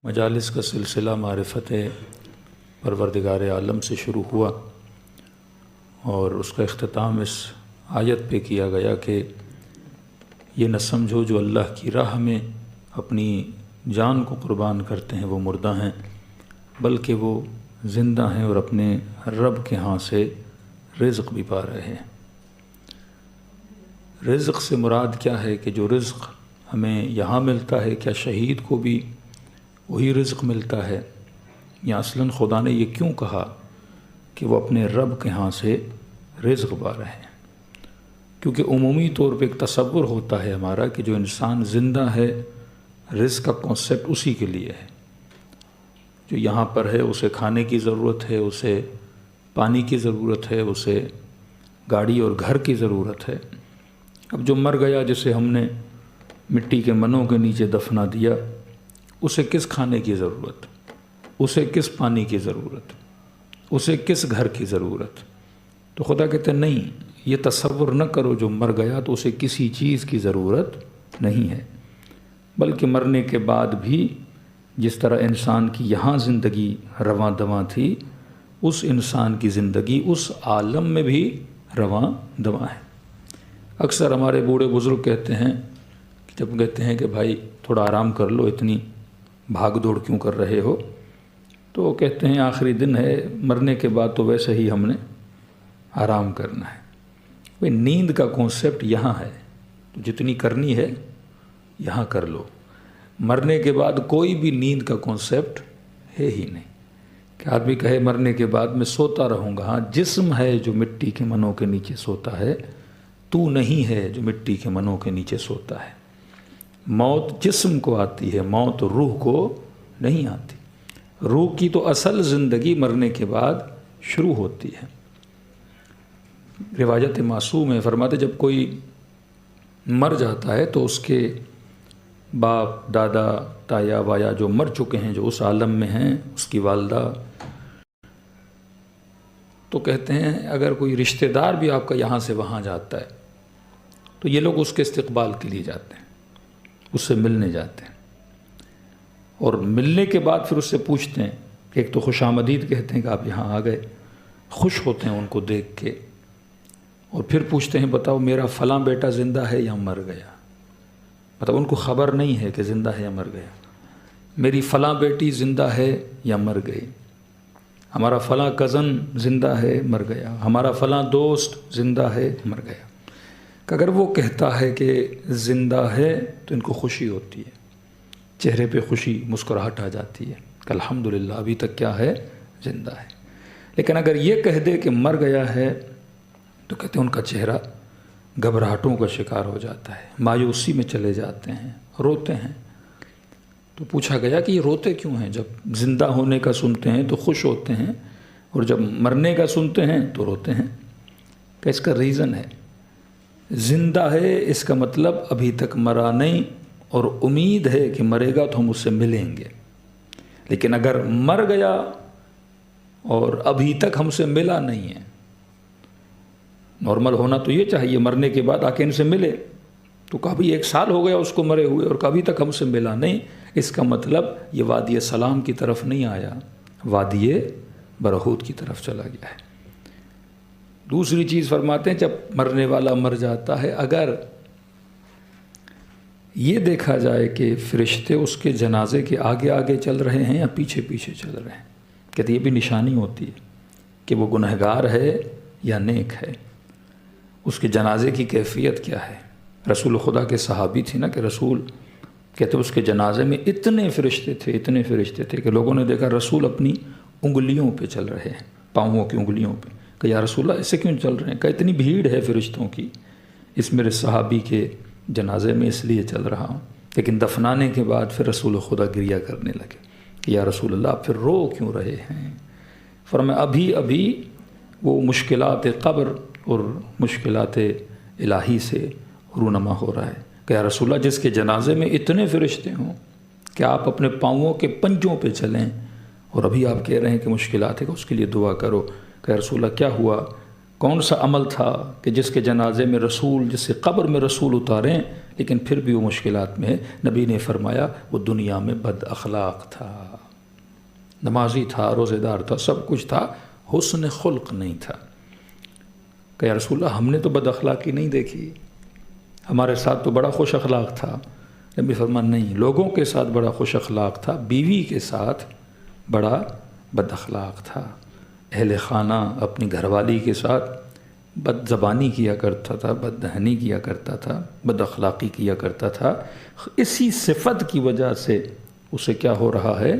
مجالس کا سلسلہ معرفت پروردگار عالم سے شروع ہوا اور اس کا اختتام اس آیت پہ کیا گیا کہ یہ نہ سمجھو جو اللہ کی راہ میں اپنی جان کو قربان کرتے ہیں وہ مردہ ہیں، بلکہ وہ زندہ ہیں اور اپنے رب کے ہاں سے رزق بھی پا رہے ہیں۔ رزق سے مراد کیا ہے کہ جو رزق ہمیں یہاں ملتا ہے، کیا شہید کو بھی وہی رزق ملتا ہے؟ یا اصلاً خدا نے یہ کیوں کہا کہ وہ اپنے رب کے ہاں سے رزق پا رہے ہیں؟ کیونکہ عمومی طور پہ ایک تصور ہوتا ہے ہمارا کہ جو انسان زندہ ہے، رزق کا کانسیپٹ اسی کے لیے ہے۔ جو یہاں پر ہے اسے کھانے کی ضرورت ہے، اسے پانی کی ضرورت ہے، اسے گاڑی اور گھر کی ضرورت ہے۔ اب جو مر گیا، جسے ہم نے مٹی کے منوں کے نیچے دفنا دیا، اسے کس کھانے کی ضرورت، اسے کس پانی کی ضرورت، اسے کس گھر کی ضرورت؟ تو خدا کہتے ہیں نہیں، یہ تصور نہ کرو جو مر گیا تو اسے کسی چیز کی ضرورت نہیں ہے، بلکہ مرنے کے بعد بھی جس طرح انسان کی یہاں زندگی رواں دواں تھی، اس انسان کی زندگی اس عالم میں بھی رواں دواں ہے۔ اکثر ہمارے بوڑھے بزرگ کہتے ہیں کہ جب کہتے ہیں کہ بھائی تھوڑا آرام کر لو، اتنی بھاگ دوڑ کیوں کر رہے ہو، تو وہ کہتے ہیں آخری دن ہے، مرنے کے بعد تو ویسے ہی ہم نے آرام کرنا ہے۔ وہ نیند کا کانسیپٹ یہاں ہے، تو جتنی کرنی ہے یہاں کر لو۔ مرنے کے بعد کوئی بھی نیند کا کانسیپٹ ہے ہی نہیں کہ آدمی کہے مرنے کے بعد میں سوتا رہوں گا۔ ہاں، جسم ہے جو مٹی کے منوں کے نیچے سوتا ہے، تو نہیں ہے جو مٹی کے منوں کے نیچے سوتا ہے۔ موت جسم کو آتی ہے، موت روح کو نہیں آتی۔ روح کی تو اصل زندگی مرنے کے بعد شروع ہوتی ہے۔ روایت معصوم ہے، فرماتے جب کوئی مر جاتا ہے تو اس کے باپ، دادا، تایا وایا جو مر چکے ہیں، جو اس عالم میں ہیں، اس کی والدہ، تو کہتے ہیں اگر کوئی رشتہ دار بھی آپ کا یہاں سے وہاں جاتا ہے تو یہ لوگ اس کے استقبال کے لیے جاتے ہیں، اس سے ملنے جاتے ہیں، اور ملنے کے بعد پھر اس سے پوچھتے ہیں کہ ایک تو خوش آمدید کہتے ہیں کہ آپ یہاں آ گئے، خوش ہوتے ہیں ان کو دیکھ کے، اور پھر پوچھتے ہیں بتاؤ میرا فلاں بیٹا زندہ ہے یا مر گیا؟ مطلب ان کو خبر نہیں ہے کہ زندہ ہے یا مر گیا۔ میری فلاں بیٹی زندہ ہے یا مر گئی، ہمارا فلاں کزن زندہ ہے، مر گیا، ہمارا فلاں دوست زندہ ہے، مر گیا۔ کہ اگر وہ کہتا ہے کہ زندہ ہے تو ان کو خوشی ہوتی ہے، چہرے پہ خوشی، مسکراہٹ آ جاتی ہے کہ الحمدللہ ابھی تک کیا ہے، زندہ ہے۔ لیکن اگر یہ کہہ دے کہ مر گیا ہے تو کہتے ہیں ان کا چہرہ گھبراہٹوں کا شکار ہو جاتا ہے، مایوسی میں چلے جاتے ہیں، روتے ہیں۔ تو پوچھا گیا کہ یہ روتے کیوں ہیں؟ جب زندہ ہونے کا سنتے ہیں تو خوش ہوتے ہیں، اور جب مرنے کا سنتے ہیں تو روتے ہیں۔ کہ اس کا ریزن ہے، زندہ ہے اس کا مطلب ابھی تک مرا نہیں، اور امید ہے کہ مرے گا تو ہم اس سے ملیں گے۔ لیکن اگر مر گیا اور ابھی تک ہم سے ملا نہیں ہے، نارمل ہونا تو یہ چاہیے مرنے کے بعد آ کے ان سے ملے، تو کبھی 1 سال ہو گیا اس کو مرے ہوئے اور کبھی تک ہم سے ملا نہیں، اس کا مطلب یہ وادی سلام کی طرف نہیں آیا، وادی برہوت کی طرف چلا گیا ہے۔ دوسری چیز فرماتے ہیں جب مرنے والا مر جاتا ہے، اگر یہ دیکھا جائے کہ فرشتے اس کے جنازے کے آگے آگے چل رہے ہیں یا پیچھے پیچھے چل رہے ہیں، کہتے یہ بھی نشانی ہوتی ہے کہ وہ گنہگار ہے یا نیک ہے۔ اس کے جنازے کی کیفیت کیا ہے؟ رسول خدا کے صحابی تھی نا، کہ رسول کہتے اس کے جنازے میں اتنے فرشتے تھے کہ لوگوں نے دیکھا رسول اپنی انگلیوں پہ چل رہے ہیں، پاؤں کی انگلیوں پہ، کہ یا رسول اللہ ایسے کیوں چل رہے ہیں؟ کہ اتنی بھیڑ ہے فرشتوں کی اس میرے صحابی کے جنازے میں، اس لیے چل رہا ہوں۔ لیکن دفنانے کے بعد پھر رسول خدا گریہ کرنے لگے کہ یا رسول اللہ آپ پھر رو کیوں رہے ہیں؟ فرمایا ابھی وہ مشکلات قبر اور مشکلات الہی سے رونما ہو رہا ہے کہ یا رسول اللہ جس کے جنازے میں اتنے فرشتے ہوں کہ آپ اپنے پاؤں کے پنجوں پہ چلیں، اور ابھی آپ کہہ رہے ہیں کہ مشکلات ہے، کہ اس کے لیے دعا کرو۔ کہ یا رسول اللہ کیا ہوا، کون سا عمل تھا کہ جس کے جنازے میں رسول، جس سے قبر میں رسول اتاریں لیکن پھر بھی وہ مشکلات میں ہے؟ نبی نے فرمایا وہ دنیا میں بد اخلاق تھا، نمازی تھا، روزے دار تھا، سب کچھ تھا، حسن خلق نہیں تھا۔ کہ یا رسول اللہ ہم نے تو بد اخلاقی نہیں دیکھی، ہمارے ساتھ تو بڑا خوش اخلاق تھا۔ نبی فرمایا نہیں، لوگوں کے ساتھ بڑا خوش اخلاق تھا، بیوی کے ساتھ بڑا بد اخلاق تھا، اہل خانہ اپنی گھر والی کے ساتھ بد زبانی کیا کرتا تھا، بد دہنی کیا کرتا تھا، بد اخلاقی کیا کرتا تھا۔ اسی صفت کی وجہ سے اسے کیا ہو رہا ہے؟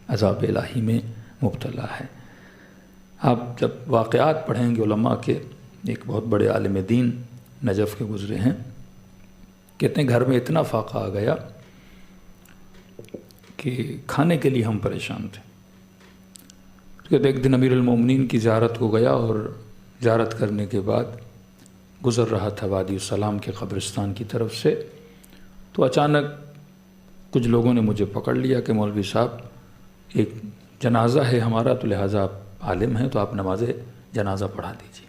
عذاب الہی میں مبتلا ہے۔ آپ جب واقعات پڑھیں گے علماء کے، ایک بہت بڑے عالم دین نجف کے گزرے ہیں، کہتے ہیں گھر میں اتنا فاقہ آ گیا کہ کھانے کے لیے ہم پریشان تھے۔ کہتے ایک دن امیر المومنین کی زیارت کو گیا، اور زیارت کرنے کے بعد گزر رہا تھا وادی السلام کے قبرستان کی طرف سے، تو اچانک کچھ لوگوں نے مجھے پکڑ لیا کہ مولوی صاحب ایک جنازہ ہے ہمارا، تو لہٰذا آپ عالم ہیں تو آپ نماز جنازہ پڑھا دیجیے۔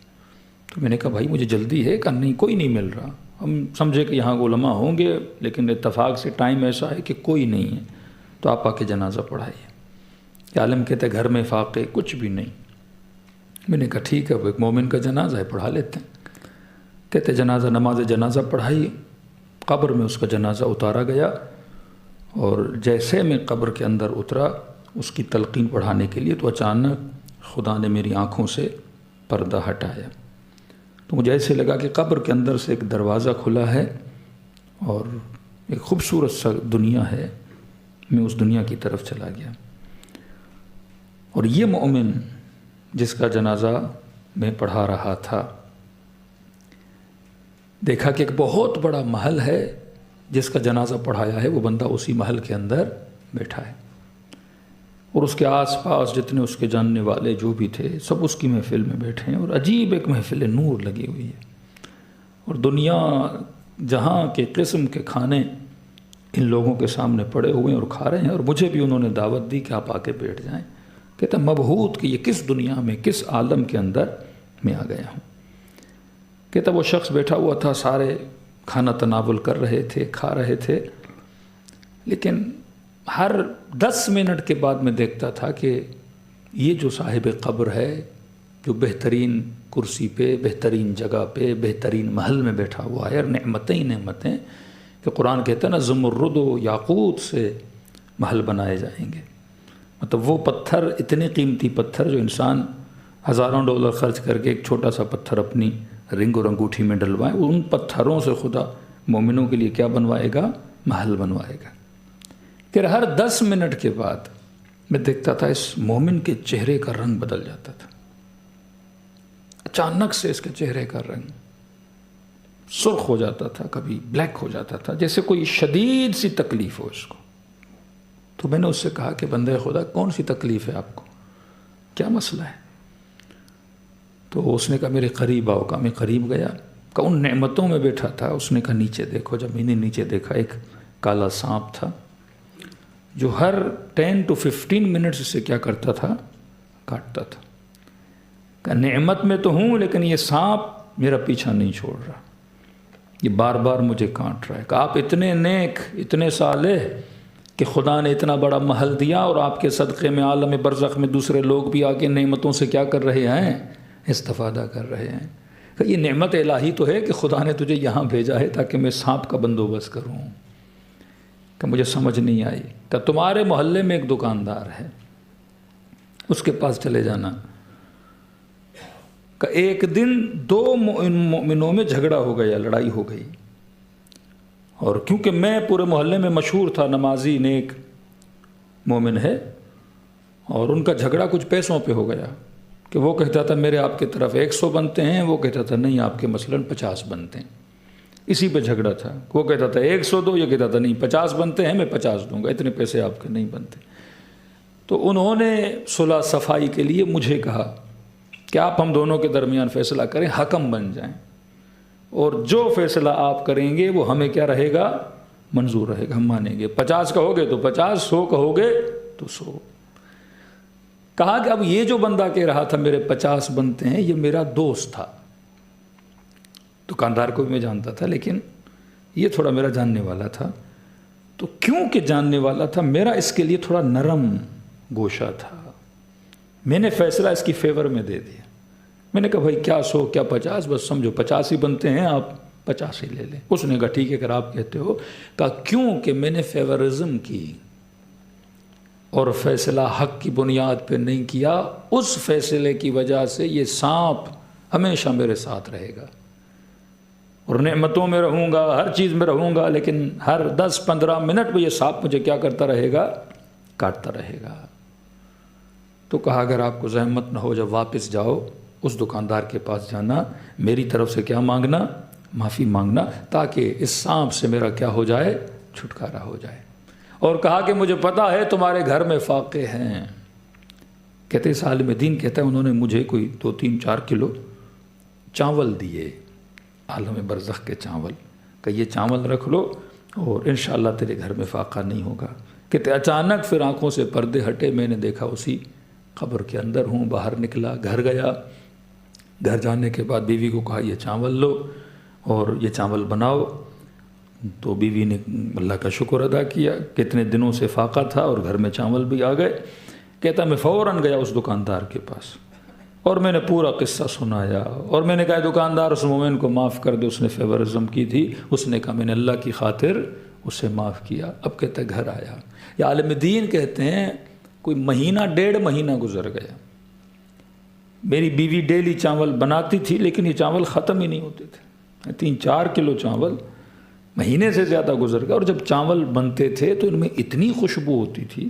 تو میں نے کہا بھائی مجھے جلدی ہے۔ کہا نہیں، کوئی نہیں مل رہا، ہم سمجھے کہ یہاں علماء ہوں گے لیکن اتفاق سے ٹائم ایسا ہے کہ کوئی نہیں ہے، تو آپ آ کے جنازہ پڑھائیے۔ کہ عالم کہتے گھر میں فاقے کچھ بھی نہیں۔ میں نے کہا ٹھیک ہے، وہ ایک مومن کا جنازہ ہے، پڑھا لیتے ہیں۔ کہتے جنازہ، نماز جنازہ پڑھائی، قبر میں اس کا جنازہ اتارا گیا، اور جیسے میں قبر کے اندر اترا اس کی تلقین پڑھانے کے لیے، تو اچانک خدا نے میری آنکھوں سے پردہ ہٹایا، تو مجھے ایسے لگا کہ قبر کے اندر سے ایک دروازہ کھلا ہے اور ایک خوبصورت سا دنیا ہے۔ میں اس دنیا کی طرف چلا گیا، اور یہ مومن جس کا جنازہ میں پڑھا رہا تھا، دیکھا کہ ایک بہت بڑا محل ہے، جس کا جنازہ پڑھایا ہے وہ بندہ اسی محل کے اندر بیٹھا ہے، اور اس کے آس پاس جتنے اس کے جاننے والے جو بھی تھے سب اس کی محفل میں بیٹھے ہیں، اور عجیب ایک محفل نور لگی ہوئی ہے، اور دنیا جہاں کے قسم کے کھانے ان لوگوں کے سامنے پڑے ہوئے ہیں اور کھا رہے ہیں، اور مجھے بھی انہوں نے دعوت دی کہ آپ آ کے بیٹھ جائیں۔ کہتا مبہوت کہ یہ کس دنیا میں، کس عالم کے اندر میں آ گیا ہوں۔ کہتا وہ شخص بیٹھا ہوا تھا، سارے کھانا تناول کر رہے تھے، کھا رہے تھے، لیکن ہر 10 منٹ کے بعد میں دیکھتا تھا کہ یہ جو صاحب قبر ہے، جو بہترین کرسی پہ، بہترین جگہ پہ، بہترین محل میں بیٹھا ہوا ہے، اور نعمتیں ہی نعمتیں، کہ قرآن کہتا ہے نا زمرد و یاقوت سے محل بنائے جائیں گے۔ مطلب وہ پتھر، اتنے قیمتی پتھر جو انسان ہزاروں ڈالر خرچ کر کے ایک چھوٹا سا پتھر اپنی رنگ اور انگوٹھی میں ڈلوائے، ان پتھروں سے خدا مومنوں کے لیے کیا بنوائے گا؟ محل بنوائے گا۔ پھر ہر 10 منٹ کے بعد میں دیکھتا تھا اس مومن کے چہرے کا رنگ بدل جاتا تھا، اچانک سے اس کے چہرے کا رنگ سرخ ہو جاتا تھا، کبھی بلیک ہو جاتا تھا، جیسے کوئی شدید سی تکلیف ہو اس کو۔ تو میں نے اس سے کہا کہ بندے خدا کون سی تکلیف ہے آپ کو، کیا مسئلہ ہے؟ تو اس نے کہا میرے قریب آؤ۔ کہا میں قریب گیا، کہا ان نعمتوں میں بیٹھا تھا۔ اس نے کہا نیچے دیکھو۔ جب میں نے نیچے دیکھا، ایک کالا سانپ تھا جو ہر 10 to 15 منٹس سے کیا کرتا تھا؟ کاٹتا تھا۔ کہا نعمت میں تو ہوں لیکن یہ سانپ میرا پیچھا نہیں چھوڑ رہا، یہ بار بار مجھے کاٹ رہا ہے۔ کہ آپ اتنے نیک، اتنے صالح کہ خدا نے اتنا بڑا محل دیا، اور آپ کے صدقے میں عالم برزخ میں دوسرے لوگ بھی آ کے نعمتوں سے کیا کر رہے ہیں؟ استفادہ کر رہے ہیں۔ کہ یہ نعمت الہی تو ہے کہ خدا نے تجھے یہاں بھیجا ہے تاکہ میں سانپ کا بندوبست کروں۔ کہ مجھے سمجھ نہیں آئی۔ کہ تمہارے محلے میں ایک دکاندار ہے، اس کے پاس چلے جانا۔ کہ ایک دن 2 مومنوں میں جھگڑا ہو گیا، لڑائی ہو گئی، اور کیونکہ میں پورے محلے میں مشہور تھا، نمازی نیک مومن ہے، اور ان کا جھگڑا کچھ پیسوں پہ ہو گیا، کہ وہ کہتا تھا میرے آپ کی طرف 100 بنتے ہیں، وہ کہتا تھا نہیں آپ کے مثلاً 50 بنتے ہیں۔ اسی پہ جھگڑا تھا، وہ کہتا تھا 100 دو، یہ کہتا تھا نہیں 50 بنتے ہیں، میں 50 دوں گا، اتنے پیسے آپ کے نہیں بنتے۔ تو انہوں نے صلح صفائی کے لیے مجھے کہا کہ آپ ہم دونوں کے درمیان فیصلہ کریں، حکم بن جائیں، اور جو فیصلہ آپ کریں گے وہ ہمیں کیا رہے گا؟ منظور رہے گا، ہم مانیں گے۔ 50 کہو گے تو 50، 100 کہو گے تو 100۔ کہا کہ اب یہ جو بندہ کہہ رہا تھا میرے 50 بنتے ہیں، یہ میرا دوست تھا، دکاندار کو بھی میں جانتا تھا، لیکن یہ تھوڑا میرا جاننے والا تھا، تو کیونکہ جاننے والا تھا میرا اس کے لیے تھوڑا نرم گوشہ تھا، میں نے فیصلہ اس کی فیور میں دے دیا۔ میں نے کہا بھائی کیا 100 کیا 50، بس سمجھو 50 ہی بنتے ہیں، آپ 50 ہی لے لیں۔ اس نے کہا ٹھیک ہے اگر آپ کہتے ہو۔ کہا کیوں کہ میں نے فیورزم کی اور فیصلہ حق کی بنیاد پہ نہیں کیا، اس فیصلے کی وجہ سے یہ سانپ ہمیشہ میرے ساتھ رہے گا، اور نعمتوں میں رہوں گا، ہر چیز میں رہوں گا، لیکن ہر 10-15 منٹ میں یہ سانپ مجھے کیا کرتا رہے گا؟ کاٹتا رہے گا۔ تو کہا اگر آپ کو زحمت نہ ہو، جب واپس جاؤ اس دکاندار کے پاس جانا، میری طرف سے کیا مانگنا؟ معافی مانگنا، تاکہ اس سانپ سے میرا کیا ہو جائے؟ چھٹکارا ہو جائے۔ اور کہا کہ مجھے پتا ہے تمہارے گھر میں فاقے ہیں۔ کہتے اس عالم دین کہتا ہے انہوں نے مجھے کوئی 2-3-4 کلو چاول دیے، عالم برزخ کے چاول، کہ یہ چاول رکھ لو اور انشاءاللہ تیرے گھر میں فاقہ نہیں ہوگا۔ کہتے اچانک پھر آنکھوں سے پردے ہٹے، میں نے دیکھا اسی قبر کے اندر ہوں، باہر نکلا، گھر گیا، گھر جانے کے بعد بیوی کو کہا یہ چاول لو اور یہ چاول بناؤ، تو بیوی نے اللہ کا شکر ادا کیا، کتنے دنوں سے فاقہ تھا اور گھر میں چاول بھی آ گئے۔ کہتا میں فوراً گیا اس دکاندار کے پاس اور میں نے پورا قصہ سنایا، اور میں نے کہا دکاندار اس مومن کو معاف کر دے، اس نے فیورزم کی تھی۔ اس نے کہا میں نے اللہ کی خاطر اسے معاف کیا۔ اب کہتا ہے گھر آیا۔ یا عالم دین کہتے ہیں کوئی مہینہ 1.5 مہینہ گزر گیا، میری بیوی ڈیلی چاول بناتی تھی، لیکن یہ چاول ختم ہی نہیں ہوتے تھے، 3-4 کلو چاول مہینے سے زیادہ گزر گیا۔ اور جب چاول بنتے تھے تو ان میں اتنی خوشبو ہوتی تھی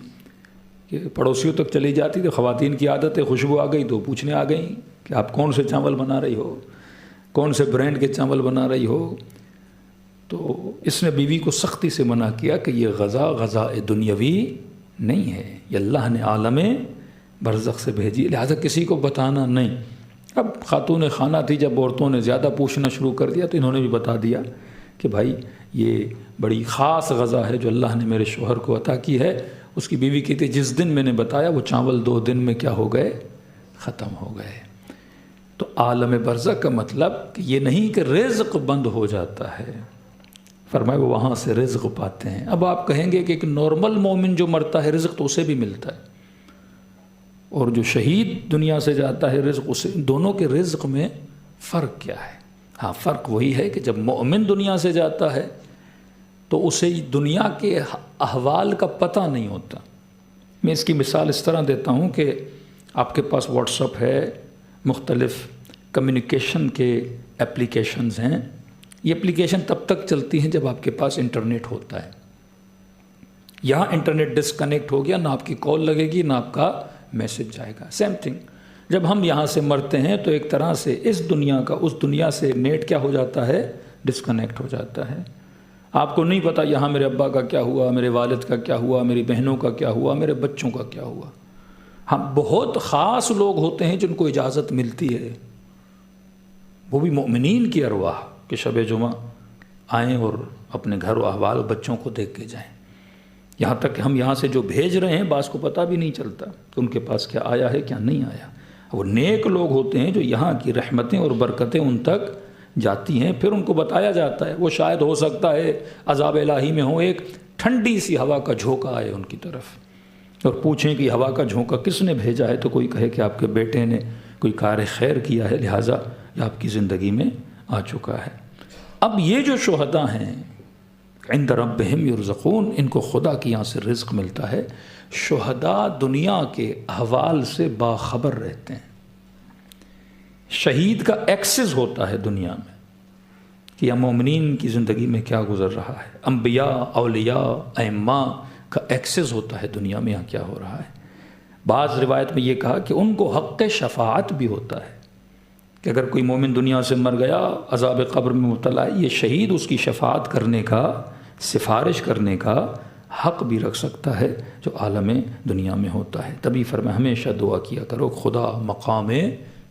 کہ پڑوسیوں تک چلی جاتی تھی۔ خواتین کی عادت ہے، خوشبو آ گئی تو پوچھنے آ گئیں کہ آپ کون سے چاول بنا رہی ہو، کون سے برانڈ کے چاول بنا رہی ہو۔ تو اس نے بیوی کو سختی سے منع کیا کہ یہ غذا دنیاوی نہیں ہے، یہ اللہ نے عالم برزخ سے بھیجی، لہٰذا کسی کو بتانا نہیں۔ اب خاتون خانہ تھی، جب عورتوں نے زیادہ پوچھنا شروع کر دیا تو انہوں نے بھی بتا دیا کہ بھائی یہ بڑی خاص غذا ہے جو اللہ نے میرے شوہر کو عطا کی ہے۔ اس کی بیوی کہتی جس دن میں نے بتایا وہ چاول 2 دن میں کیا ہو گئے؟ ختم ہو گئے۔ تو عالم برزخ کا مطلب کہ یہ نہیں کہ رزق بند ہو جاتا ہے، فرمایا وہ وہاں سے رزق پاتے ہیں۔ اب آپ کہیں گے کہ ایک نارمل مومن جو مرتا ہے رزق تو اسے بھی ملتا ہے، اور جو شہید دنیا سے جاتا ہے رزق اسے، دونوں کے رزق میں فرق کیا ہے؟ ہاں فرق وہی ہے کہ جب مومن دنیا سے جاتا ہے تو اسے دنیا کے احوال کا پتہ نہیں ہوتا۔ میں اس کی مثال اس طرح دیتا ہوں کہ آپ کے پاس واٹس ایپ ہے، مختلف کمیونیکیشن کے اپلیکیشنز ہیں، یہ اپلیکیشن تب تک چلتی ہیں جب آپ کے پاس انٹرنیٹ ہوتا ہے۔ یہاں انٹرنیٹ ڈسکنیکٹ ہو گیا، نہ آپ کی کال لگے گی نہ آپ کا میسج جائے گا۔ سیم تھنگ جب ہم یہاں سے مرتے ہیں تو ایک طرح سے اس دنیا کا اس دنیا سے نیٹ کیا ہو جاتا ہے؟ ڈسکنیکٹ ہو جاتا ہے۔ آپ کو نہیں پتا یہاں میرے ابا کا کیا ہوا، میرے والد کا کیا ہوا، میری بہنوں کا کیا ہوا، میرے بچوں کا کیا ہوا۔ ہاں بہت خاص لوگ ہوتے ہیں جن کو اجازت ملتی ہے، وہ بھی مومنین کی ارواح کہ شب جمعہ آئیں اور اپنے گھر و احوال بچوں کو دیکھ کے جائیں۔ یہاں تک کہ ہم یہاں سے جو بھیج رہے ہیں بعض کو پتہ بھی نہیں چلتا کہ ان کے پاس کیا آیا ہے کیا نہیں آیا۔ وہ نیک لوگ ہوتے ہیں جو یہاں کی رحمتیں اور برکتیں ان تک جاتی ہیں، پھر ان کو بتایا جاتا ہے۔ وہ شاید ہو سکتا ہے عذاب الہی میں ہو، ایک ٹھنڈی سی ہوا کا جھونکا آئے ان کی طرف اور پوچھیں کہ ہوا کا جھونکا کس نے بھیجا ہے، تو کوئی کہے کہ آپ کے بیٹے نے کوئی کار خیر کیا ہے، لہٰذا یہ آپ کی زندگی میں آ چکا ہے۔ اب یہ جو شہداء ہیں عند ربہم یرزقون، ان کو خدا کی یہاں سے رزق ملتا ہے۔ شہداء دنیا کے احوال سے باخبر رہتے ہیں۔ شہید کا ایکسس ہوتا ہے دنیا میں کہ یا مومنین کی زندگی میں کیا گزر رہا ہے، انبیاء، اولیاء، ائمہ کا ایکسس ہوتا ہے دنیا میں یہاں کیا ہو رہا ہے۔ بعض روایت میں یہ کہا کہ ان کو حق شفاعت بھی ہوتا ہے کہ اگر کوئی مومن دنیا سے مر گیا، عذاب قبر میں مبتلا ہے، یہ شہید اس کی شفاعت کرنے کا، سفارش کرنے کا حق بھی رکھ سکتا ہے جو عالم دنیا میں ہوتا ہے۔ تبھی فرمایا ہمیشہ دعا کیا کرو خدا مقام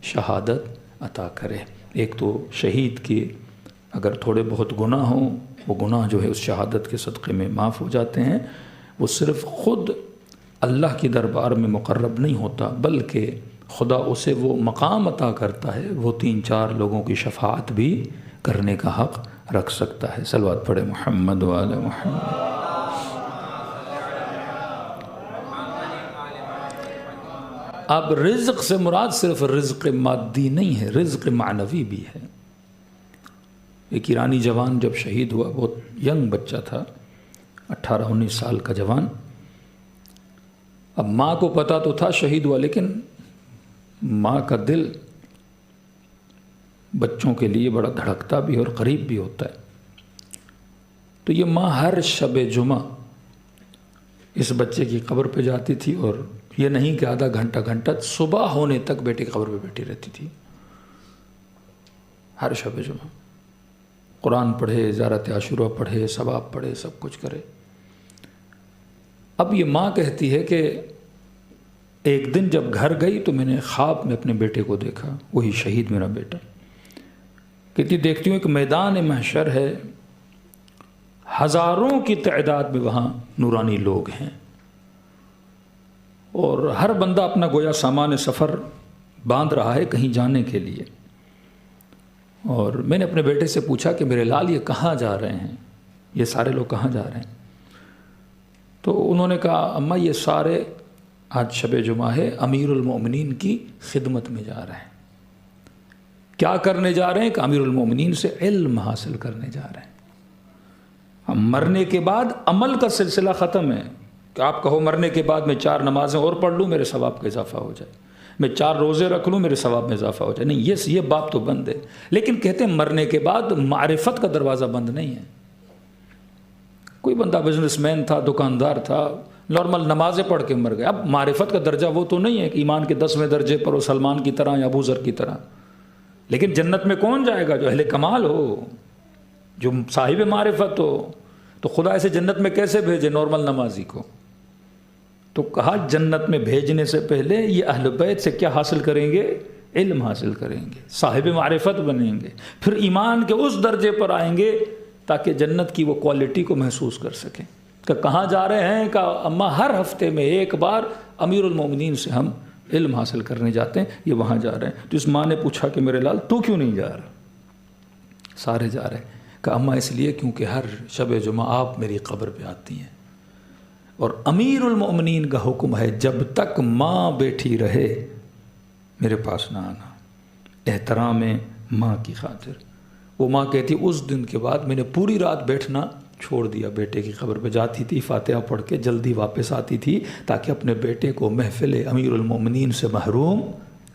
شہادت عطا کرے۔ ایک تو شہید کے اگر تھوڑے بہت گناہ ہوں، وہ گناہ جو ہے اس شہادت کے صدقے میں معاف ہو جاتے ہیں۔ وہ صرف خود اللہ کی دربار میں مقرب نہیں ہوتا، بلکہ خدا اسے وہ مقام عطا کرتا ہے، وہ 3-4 لوگوں کی شفاعت بھی کرنے کا حق رکھ سکتا ہے۔ صلوات پڑھے محمد وعلی محمد۔ اب رزق سے مراد صرف رزق مادی نہیں ہے، رزق معنوی بھی ہے۔ ایک ایرانی جوان جب شہید ہوا، بہت ینگ بچہ تھا، 18-19 سال کا جوان۔ اب ماں کو پتہ تو تھا شہید ہوا، لیکن ماں کا دل بچوں کے لیے بڑا دھڑکتا بھی اور قریب بھی ہوتا ہے۔ تو یہ ماں ہر شب جمعہ اس بچے کی قبر پہ جاتی تھی، اور یہ نہیں کہ آدھا گھنٹہ صبح ہونے تک بیٹے کی قبر پہ بیٹھی رہتی تھی۔ ہر شب جمعہ قرآن پڑھے، زیارت عاشورہ پڑھے، ثواب پڑھے، سب کچھ کرے۔ اب یہ ماں کہتی ہے کہ ایک دن جب گھر گئی تو میں نے خواب میں اپنے بیٹے کو دیکھا، وہی شہید میرا بیٹا۔ کہتی دیکھتی ہوں ایک میدان محشر ہے، ہزاروں کی تعداد میں وہاں نورانی لوگ ہیں، اور ہر بندہ اپنا گویا سامان سفر باندھ رہا ہے کہیں جانے کے لیے۔ اور میں نے اپنے بیٹے سے پوچھا کہ میرے لال یہ کہاں جا رہے ہیں، یہ سارے لوگ کہاں جا رہے ہیں؟ تو انہوں نے کہا اماں یہ سارے آج شب جمعہ ہے، امیر المومنین کی خدمت میں جا رہے ہیں۔ کیا کرنے جا رہے ہیں؟ کہ امیر المومنین سے علم حاصل کرنے جا رہے ہیں۔ ہم مرنے کے بعد عمل کا سلسلہ ختم ہے کہ آپ کہو مرنے کے بعد میں 4 نمازیں اور پڑھ لوں میرے ثواب کا اضافہ ہو جائے، میں 4 روزے رکھ لوں میرے ثواب میں اضافہ ہو جائے، نہیں، یہ باب تو بند ہے۔ لیکن کہتے ہیں مرنے کے بعد معرفت کا دروازہ بند نہیں ہے۔ کوئی بندہ بزنس مین تھا، دکاندار تھا، نارمل نمازیں پڑھ کے مر گئے، اب معرفت کا درجہ وہ تو نہیں ہے کہ ایمان کے 10ویں درجے پر ہو، سلمان کی طرح یا ابو ذر کی طرح۔ لیکن جنت میں کون جائے گا؟ جو اہل کمال ہو، جو صاحب معرفت ہو۔ تو خدا ایسے جنت میں کیسے بھیجے نارمل نمازی کو؟ تو کہا جنت میں بھیجنے سے پہلے یہ اہل بیت سے کیا حاصل کریں گے؟ علم حاصل کریں گے، صاحب معرفت بنیں گے، پھر ایمان کے اس درجے پر آئیں گے تاکہ جنت کی وہ کوالٹی کو محسوس کر سکیں۔ کہ کہاں جا رہے ہیں؟ کہ اماں ہر ہفتے میں ایک بار امیر المومنین سے ہم علم حاصل کرنے جاتے ہیں، یہ وہاں جا رہے ہیں۔ تو اس ماں نے پوچھا کہ میرے لال تو کیوں نہیں جا رہا؟ سارے جا رہے ہیں۔ کہ اماں اس لیے کیونکہ ہر شب جمعہ آپ میری قبر پہ آتی ہیں، اور امیر المومنین کا حکم ہے جب تک ماں بیٹھی رہے میرے پاس نہ آنا، احترام ماں کی خاطر۔ وہ ماں کہتی اس دن کے بعد میں نے پوری رات بیٹھنا چھوڑ دیا، بیٹے کی قبر پہ جاتی تھی، فاتحہ پڑھ کے جلدی واپس آتی تھی تاکہ اپنے بیٹے کو محفل امیر المومنین سے محروم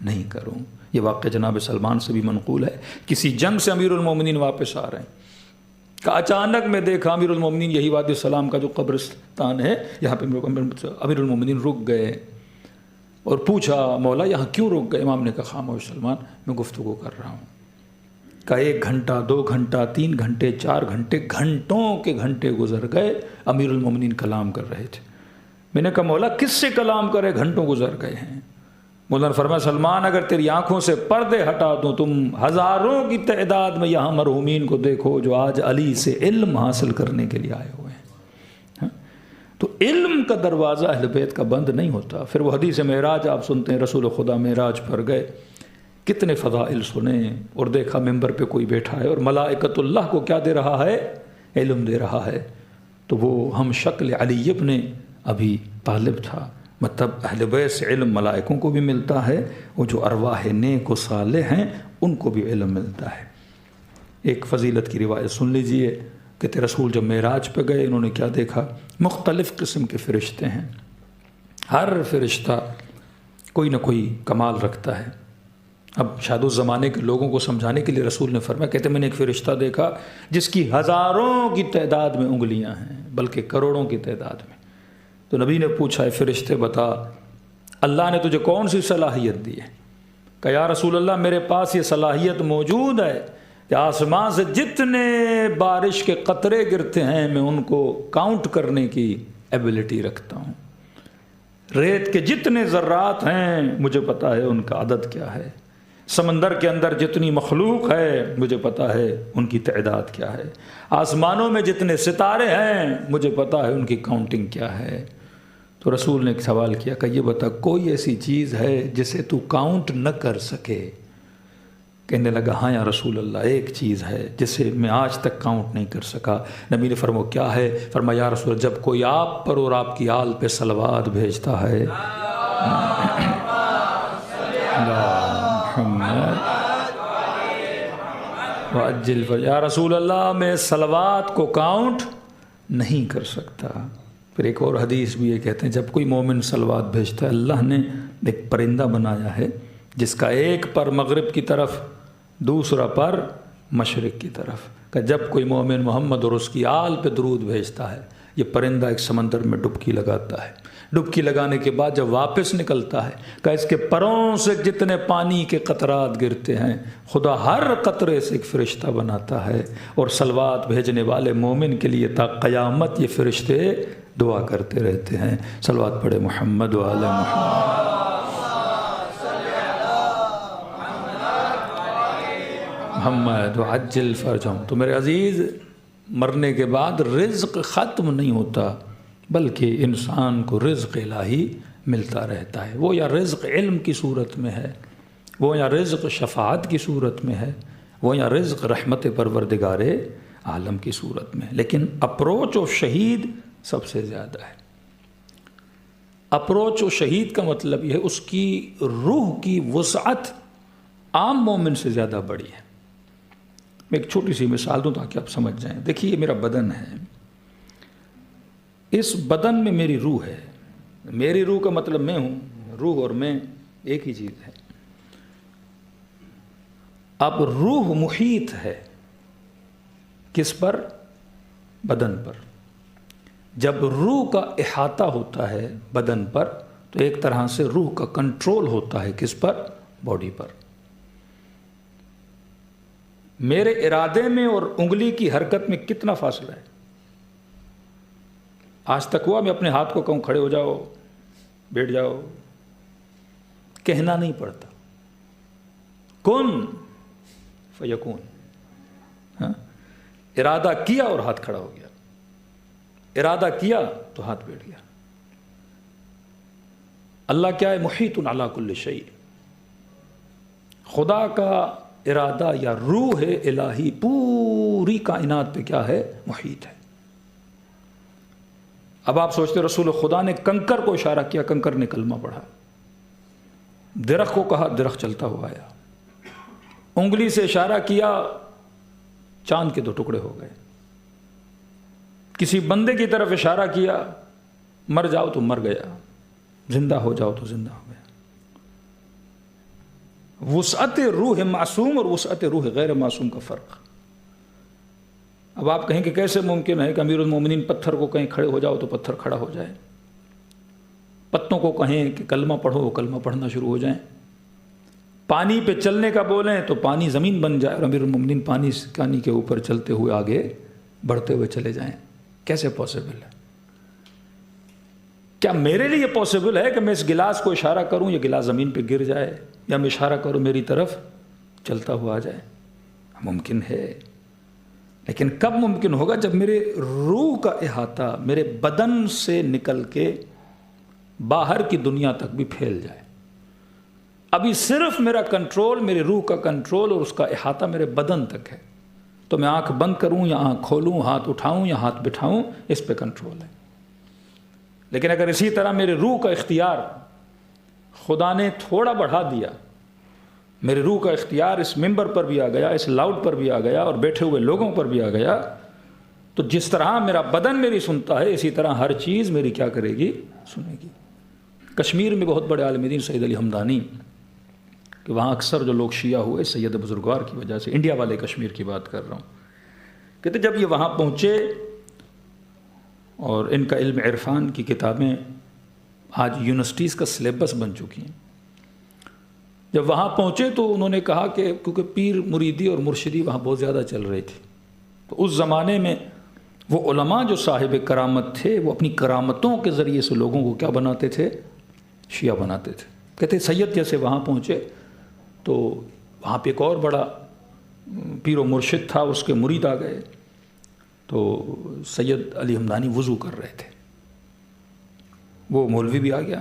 نہیں کروں۔ یہ واقعہ جناب سلمان سے بھی منقول ہے۔ کسی جنگ سے امیر المومنین واپس آ رہے ہیں کہ اچانک میں دیکھا امیر المومنین، یہی وادی السلام کا جو قبرستان ہے، یہاں پہ امیر المومنین رک گئے اور پوچھا مولا یہاں کیوں رک گئے؟ امام نے کہا خاموش سلمان، میں گفتگو کر رہا ہوں۔ کہ 1 گھنٹہ 2 گھنٹہ 3 گھنٹے 4 گھنٹے، گھنٹوں کے گھنٹے گزر گئے، امیر المومنین کلام کر رہے تھے۔ میں نے کہا مولا کس سے کلام کرے؟ گھنٹوں گزر گئے ہیں۔ مولا نے فرمایا سلمان اگر تیری آنکھوں سے پردے ہٹا دوں، تم ہزاروں کی تعداد میں یہاں مرحومین کو دیکھو جو آج علی سے علم حاصل کرنے کے لیے آئے ہوئے ہیں۔ تو علم کا دروازہ اہل بیت کا بند نہیں ہوتا۔ پھر وہ حدیث معراج آپ سنتے ہیں، رسول خدا معراج پر گئے، کتنے فضائل سنے، اور دیکھا ممبر پہ کوئی بیٹھا ہے اور ملائکۃ اللہ کو کیا دے رہا ہے؟ علم دے رہا ہے۔ تو وہ ہم شکل علی ابن ابی طالب تھا۔ مطلب اہل بیت سے علم ملائکوں کو بھی ملتا ہے، وہ جو ارواح نیک و صالح ہیں ان کو بھی علم ملتا ہے۔ ایک فضیلت کی روایت سن لیجئے کہ رسول جب معراج پہ گئے، انہوں نے کیا دیکھا؟ مختلف قسم کے فرشتے ہیں، ہر فرشتہ کوئی نہ کوئی کمال رکھتا ہے۔ اب شاید اس زمانے کے لوگوں کو سمجھانے کے لیے رسول نے فرمایا، کہتے میں نے ایک فرشتہ دیکھا جس کی ہزاروں کی تعداد میں انگلیاں ہیں، بلکہ کروڑوں کی تعداد میں۔ تو نبی نے پوچھا اے فرشتے بتا اللہ نے تجھے کون سی صلاحیت دی ہے؟ کہ یا رسول اللہ میرے پاس یہ صلاحیت موجود ہے کہ آسمان سے جتنے بارش کے قطرے گرتے ہیں میں ان کو کاؤنٹ کرنے کی ایبلٹی رکھتا ہوں، ریت کے جتنے ذرات ہیں مجھے پتا ہے ان کا عدد کیا ہے، سمندر کے اندر جتنی مخلوق ہے مجھے پتا ہے ان کی تعداد کیا ہے، آسمانوں میں جتنے ستارے ہیں مجھے پتا ہے ان کی کاؤنٹنگ کیا ہے۔ تو رسول نے ایک سوال کیا کہ یہ بتا کوئی ایسی چیز ہے جسے تو کاؤنٹ نہ کر سکے؟ کہنے لگا ہاں یا رسول اللہ، ایک چیز ہے جسے میں آج تک کاؤنٹ نہیں کر سکا۔ نبی نے فرمایا کیا ہے؟ فرمایا یا رسول اللہ، جب کوئی آپ پر اور آپ کی آل پہ صلوات بھیجتا ہے، یا رسول اللہ میں صلوات کو کاؤنٹ نہیں کر سکتا۔ پھر ایک اور حدیث بھی یہ کہتے ہیں جب کوئی مومن صلوات بھیجتا ہے، اللہ نے ایک پرندہ بنایا ہے جس کا ایک پر مغرب کی طرف، دوسرا پر مشرق کی طرف، کہ جب کوئی مومن محمد اور اس کی آل پہ درود بھیجتا ہے، یہ پرندہ ایک سمندر میں ڈبکی لگاتا ہے، ڈبکی لگانے کے بعد جب واپس نکلتا ہے کہ اس کے پروں سے جتنے پانی کے قطرات گرتے ہیں خدا ہر قطرے سے ایک فرشتہ بناتا ہے، اور صلوات بھیجنے والے مومن کے لیے تا قیامت یہ فرشتے دعا کرتے رہتے ہیں۔ صلوات پڑھے محمد و آل محمد۔ محمد وعجل فرجهم۔ تو میرے عزیز، مرنے کے بعد رزق ختم نہیں ہوتا، بلکہ انسان کو رزق الہی ملتا رہتا ہے۔ وہ یا رزق علم کی صورت میں ہے، وہ یا رزق شفاعت کی صورت میں ہے، وہ یا رزق رحمت پروردگار عالم کی صورت میں ہے، لیکن اپروچ و شہید سب سے زیادہ ہے۔ اپروچ و شہید کا مطلب یہ ہے اس کی روح کی وسعت عام مومن سے زیادہ بڑی ہے۔ میں ایک چھوٹی سی مثال دوں تاکہ آپ سمجھ جائیں۔ دیکھیے یہ میرا بدن ہے، اس بدن میں میری روح ہے، میری روح کا مطلب میں ہوں، روح اور میں ایک ہی چیز ہے۔ اب روح محیط ہے کس پر؟ بدن پر۔ جب روح کا احاطہ ہوتا ہے بدن پر تو ایک طرح سے روح کا کنٹرول ہوتا ہے کس پر؟ باڈی پر۔ میرے ارادے میں اور انگلی کی حرکت میں کتنا فاصلہ ہے؟ آج تک ہوا میں اپنے ہاتھ کو کہوں کھڑے ہو جاؤ، بیٹھ جاؤ؟ کہنا نہیں پڑتا، کن فیکون۔ ہاں؟ ارادہ کیا اور ہاتھ کھڑا ہو گیا، ارادہ کیا تو ہاتھ بیٹھ گیا۔ اللہ کیا ہے؟ محیط علی کل شیء۔ خدا کا ارادہ یا روح الہی پوری کائنات پہ کیا ہے؟ محیط ہے۔ اب آپ سوچتے رسول خدا نے کنکر کو اشارہ کیا، کنکر نے کلمہ پڑھا، درخت کو کہا، درخت چلتا ہوا آیا، انگلی سے اشارہ کیا، چاند کے 2 ٹکڑے ہو گئے، کسی بندے کی طرف اشارہ کیا، مر جاؤ تو مر گیا، زندہ ہو جاؤ تو زندہ ہو گیا۔ وسعت روح معصوم اور وسعت روح غیر معصوم کا فرق۔ اب آپ کہیں کہ کیسے ممکن ہے کہ امیر المومنین پتھر کو کہیں کھڑے ہو جاؤ تو پتھر کھڑا ہو جائے، پتوں کو کہیں کہ کلمہ پڑھو وہ کلمہ پڑھنا شروع ہو جائیں، پانی پہ چلنے کا بولیں تو پانی زمین بن جائے اور امیر المومنین پانی کے اوپر چلتے ہوئے آگے بڑھتے ہوئے چلے جائیں؟ کیسے پاسبل ہے؟ کیا میرے لیے پاسبل ہے کہ میں اس گلاس کو اشارہ کروں، یہ گلاس زمین پہ گر جائے، یا میں اشارہ کروں میری طرف چلتا ہوا آ جائے؟ ممکن ہے، لیکن کب ممکن ہوگا؟ جب میرے روح کا احاطہ میرے بدن سے نکل کے باہر کی دنیا تک بھی پھیل جائے۔ ابھی صرف میرا کنٹرول، میرے روح کا کنٹرول اور اس کا احاطہ میرے بدن تک ہے، تو میں آنکھ بند کروں یا آنکھ کھولوں، ہاتھ اٹھاؤں یا ہاتھ بٹھاؤں، اس پہ کنٹرول ہے۔ لیکن اگر اسی طرح میرے روح کا اختیار خدا نے تھوڑا بڑھا دیا، میرے روح کا اختیار اس ممبر پر بھی آ گیا، اس لاؤڈ پر بھی آ گیا اور بیٹھے ہوئے لوگوں پر بھی آ گیا، تو جس طرح میرا بدن میری سنتا ہے اسی طرح ہر چیز میری کیا کرے گی؟ سنے گی۔ کشمیر میں بہت بڑے عالم دین سید علی ہمدانی، کہ وہاں اکثر جو لوگ شیعہ ہوئے سید بزرگوار کی وجہ سے، انڈیا والے کشمیر کی بات کر رہا ہوں، کہتے جب یہ وہاں پہنچے اور ان کا علم عرفان کی کتابیں آج یونیورسٹیز کا سلیبس بن چکی ہیں، جب وہاں پہنچے تو انہوں نے کہا کہ کیونکہ پیر مریدی اور مرشدی وہاں بہت زیادہ چل رہی تھی، تو اس زمانے میں وہ علماء جو صاحب کرامت تھے وہ اپنی کرامتوں کے ذریعے سے لوگوں کو کیا بناتے تھے؟ شیعہ بناتے تھے۔ کہتے سید جیسے وہاں پہنچے تو وہاں پہ ایک اور بڑا پیر و مرشد تھا، اس کے مرید آ گئے، تو سید علی ہمدانی وضو کر رہے تھے، وہ مولوی بھی آ گیا.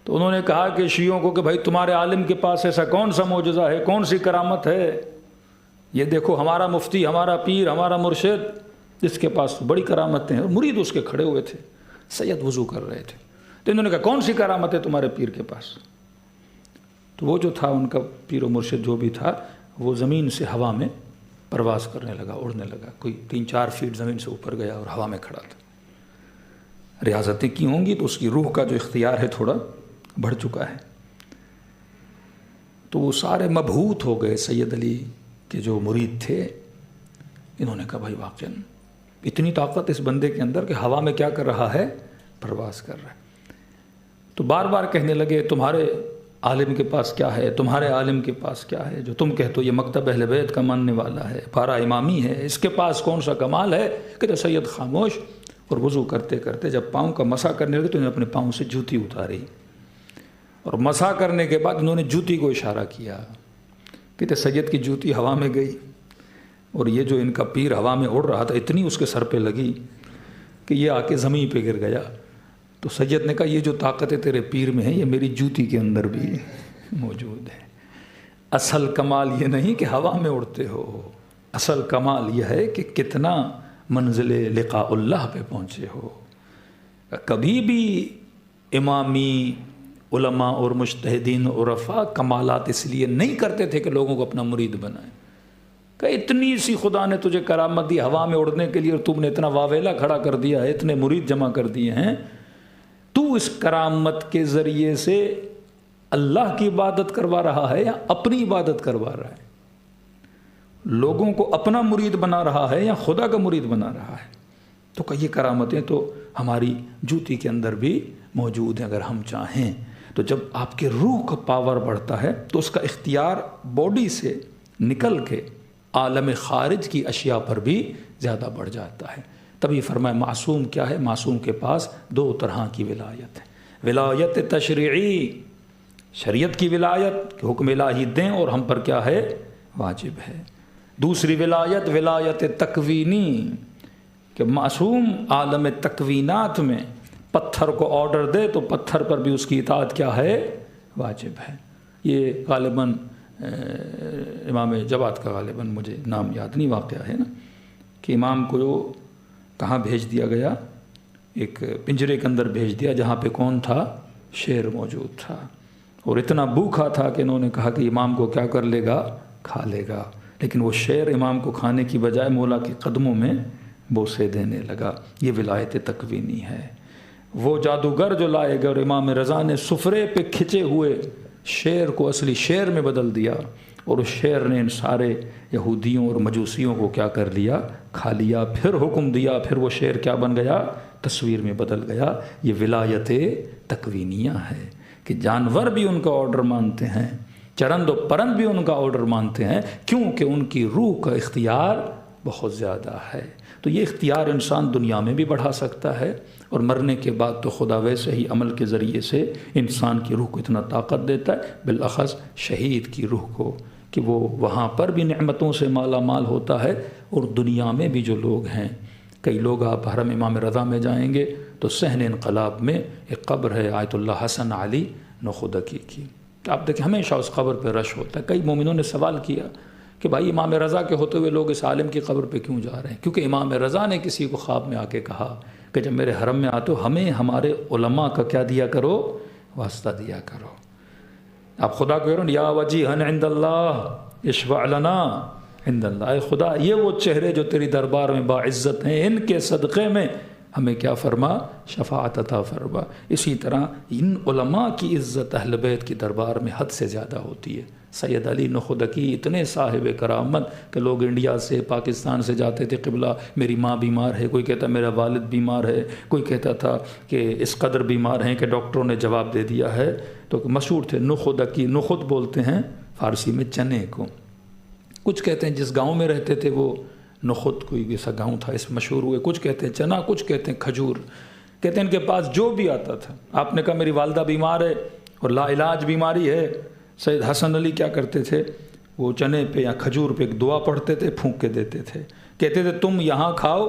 تو انہوں نے کہا کہ شیعوں کو کہ بھائی تمہارے عالم کے پاس ایسا کون سا معجزہ ہے, کون سی کرامت ہے؟ یہ دیکھو ہمارا مفتی, ہمارا پیر, ہمارا مرشد, اس کے پاس بڑی کرامتیں ہیں. اور مرید اس کے کھڑے ہوئے تھے, سید وضو کر رہے تھے. تو انہوں نے کہا کون سی کرامت ہے تمہارے پیر کے پاس؟ تو وہ جو تھا ان کا پیر و مرشد جو بھی تھا, وہ زمین سے ہوا میں پرواز کرنے لگا, اڑنے لگا. کوئی 3-4 فیٹ زمین سے اوپر گیا اور ہوا میں کھڑا تھا. ریاضتیں کی ہوں گی تو اس کی روح کا جو اختیار ہے تھوڑا بڑھ چکا ہے. تو وہ سارے مبہوت ہو گئے سید علی کے جو مرید تھے. انہوں نے کہا بھائی واقعاً اتنی طاقت اس بندے کے اندر کہ ہوا میں کیا کر رہا ہے, پرواز کر رہا ہے. تو بار بار کہنے لگے تمہارے عالم کے پاس کیا ہے, تمہارے عالم کے پاس کیا ہے, جو تم کہتے ہو یہ مکتب اہل بیت کا ماننے والا ہے, پارا امامی ہے, اس کے پاس کون سا کمال ہے؟ کہ سید خاموش. اور وضو کرتے کرتے جب پاؤں کا مسح کرنے لگے تو انہوں نے اپنے پاؤں سے جوتی اتاری, اور مسح کرنے کے بعد انہوں نے جوتی کو اشارہ کیا. کہتے سید کی جوتی ہوا میں گئی, اور یہ جو ان کا پیر ہوا میں اڑ رہا تھا اتنی اس کے سر پہ لگی کہ یہ آ کے زمین پہ گر گیا. تو سید نے کہا یہ جو طاقتیں تیرے پیر میں ہیں یہ میری جوتی کے اندر بھی موجود ہے. اصل کمال یہ نہیں کہ ہوا میں اڑتے ہو, اصل کمال یہ ہے کہ کتنا منزل لقاء اللہ پہ پہنچے ہو. کبھی بھی امامی علماء اور مجتہدین عرفاء کمالات اس لیے نہیں کرتے تھے کہ لوگوں کو اپنا مرید بنائیں. کہ اتنی سی خدا نے تجھے کرامت دی ہوا میں اڑنے کے لیے, اور تم نے اتنا واویلا کھڑا کر دیا ہے, اتنے مرید جمع کر دیے ہیں. تو اس کرامت کے ذریعے سے اللہ کی عبادت کروا رہا ہے یا اپنی عبادت کروا رہا ہے؟ لوگوں کو اپنا مرید بنا رہا ہے یا خدا کا مرید بنا رہا ہے؟ تو کہ یہ کرامتیں تو ہماری جوتی کے اندر بھی موجود ہیں اگر ہم چاہیں. تو جب آپ کے روح کا پاور بڑھتا ہے تو اس کا اختیار باڈی سے نکل کے عالم خارج کی اشیاء پر بھی زیادہ بڑھ جاتا ہے. تبھی فرمایا معصوم کیا ہے؟ معصوم کے پاس 2 طرح کی ولایت ہے. ولایت تشریعی, شریعت کی ولایت کہ حکم الہی دیں اور ہم پر کیا ہے, واجب ہے. دوسری ولایت ولایت تکوینی کہ معصوم عالم تکوینات میں پتھر کو آرڈر دے تو پتھر پر بھی اس کی اطاعت کیا ہے, واجب ہے. یہ غالباً امام جواد کا غالباً مجھے نام یاد نہیں واقعہ ہے نا, کہ امام کو کہاں بھیج دیا گیا, ایک پنجرے کے اندر بھیج دیا جہاں پہ کون تھا, شیر موجود تھا. اور اتنا بھوکھا تھا کہ انہوں نے کہا کہ امام کو کیا کر لے گا, کھا لے گا. لیکن وہ شیر امام کو کھانے کی بجائے مولا کے قدموں میں بوسے دینے لگا. یہ ولایت تکوینی ہے. وہ جادوگر جو لائے گا اور امام رضا نے سفرے پہ کھچے ہوئے شیر کو اصلی شیر میں بدل دیا, اور اس شیر نے ان سارے یہودیوں اور مجوسیوں کو کیا کر لیا, کھا لیا. پھر حکم دیا, پھر وہ شیر کیا بن گیا, تصویر میں بدل گیا. یہ ولایت تکوینیہ ہے کہ جانور بھی ان کا آرڈر مانتے ہیں, چرند و پرند بھی ان کا آرڈر مانتے ہیں, کیونکہ ان کی روح کا اختیار بہت زیادہ ہے. تو یہ اختیار انسان دنیا میں بھی بڑھا سکتا ہے, اور مرنے کے بعد تو خدا ویسے ہی عمل کے ذریعے سے انسان کی روح کو اتنا طاقت دیتا ہے, بالاخص شہید کی روح کو, کہ وہ وہاں پر بھی نعمتوں سے مالا مال ہوتا ہے. اور دنیا میں بھی جو لوگ ہیں, کئی لوگ آپ حرم امام رضا میں جائیں گے تو صحن انقلاب میں ایک قبر ہے آیت اللہ حسن علی نخودکی کی, آپ دیکھیں ہمیشہ اس قبر پہ رش ہوتا ہے. کئی مومنوں نے سوال کیا کہ بھائی امام رضا کے ہوتے ہوئے لوگ اس عالم کی قبر پہ کیوں جا رہے ہیں؟ کیونکہ امام رضا نے کسی کو خواب میں آ کے کہا کہ جب میرے حرم میں آتے ہو ہمیں ہمارے علماء کا کیا دیا کرو, واسطہ دیا کرو. آپ خدا کو کہو یا وجیہن عند اللہ اشفع لنا عند اللہ, اے خدا یہ وہ چہرے جو تیری دربار میں باعزت ہیں, ان کے صدقے میں ہمیں کیا فرما, شفاعت عطا فرما. اسی طرح ان علماء کی عزت اہل بیت کی دربار میں حد سے زیادہ ہوتی ہے. سید علی نخودکی اتنے صاحب کرامت کہ لوگ انڈیا سے پاکستان سے جاتے تھے, قبلہ میری ماں بیمار ہے, کوئی کہتا میرا والد بیمار ہے, کوئی کہتا تھا کہ اس قدر بیمار ہیں کہ ڈاکٹروں نے جواب دے دیا ہے. تو مشہور تھے نخودکی, نخود بولتے ہیں فارسی میں چنے کو. کچھ کہتے ہیں جس گاؤں میں رہتے تھے وہ نخود کوئی ایسا گاؤں تھا اس مشہور ہوئے, کچھ کہتے ہیں چنا, کچھ کہتے ہیں کھجور. کہتے ہیں ان کے پاس جو بھی آتا تھا, آپ نے کہا میری والدہ بیمار ہے اور لا علاج بیماری ہے, سید حسن علی کیا کرتے تھے, وہ چنے پہ یا کھجور پہ ایک دعا پڑھتے تھے, پھونک کے دیتے تھے. کہتے تھے تم یہاں کھاؤ,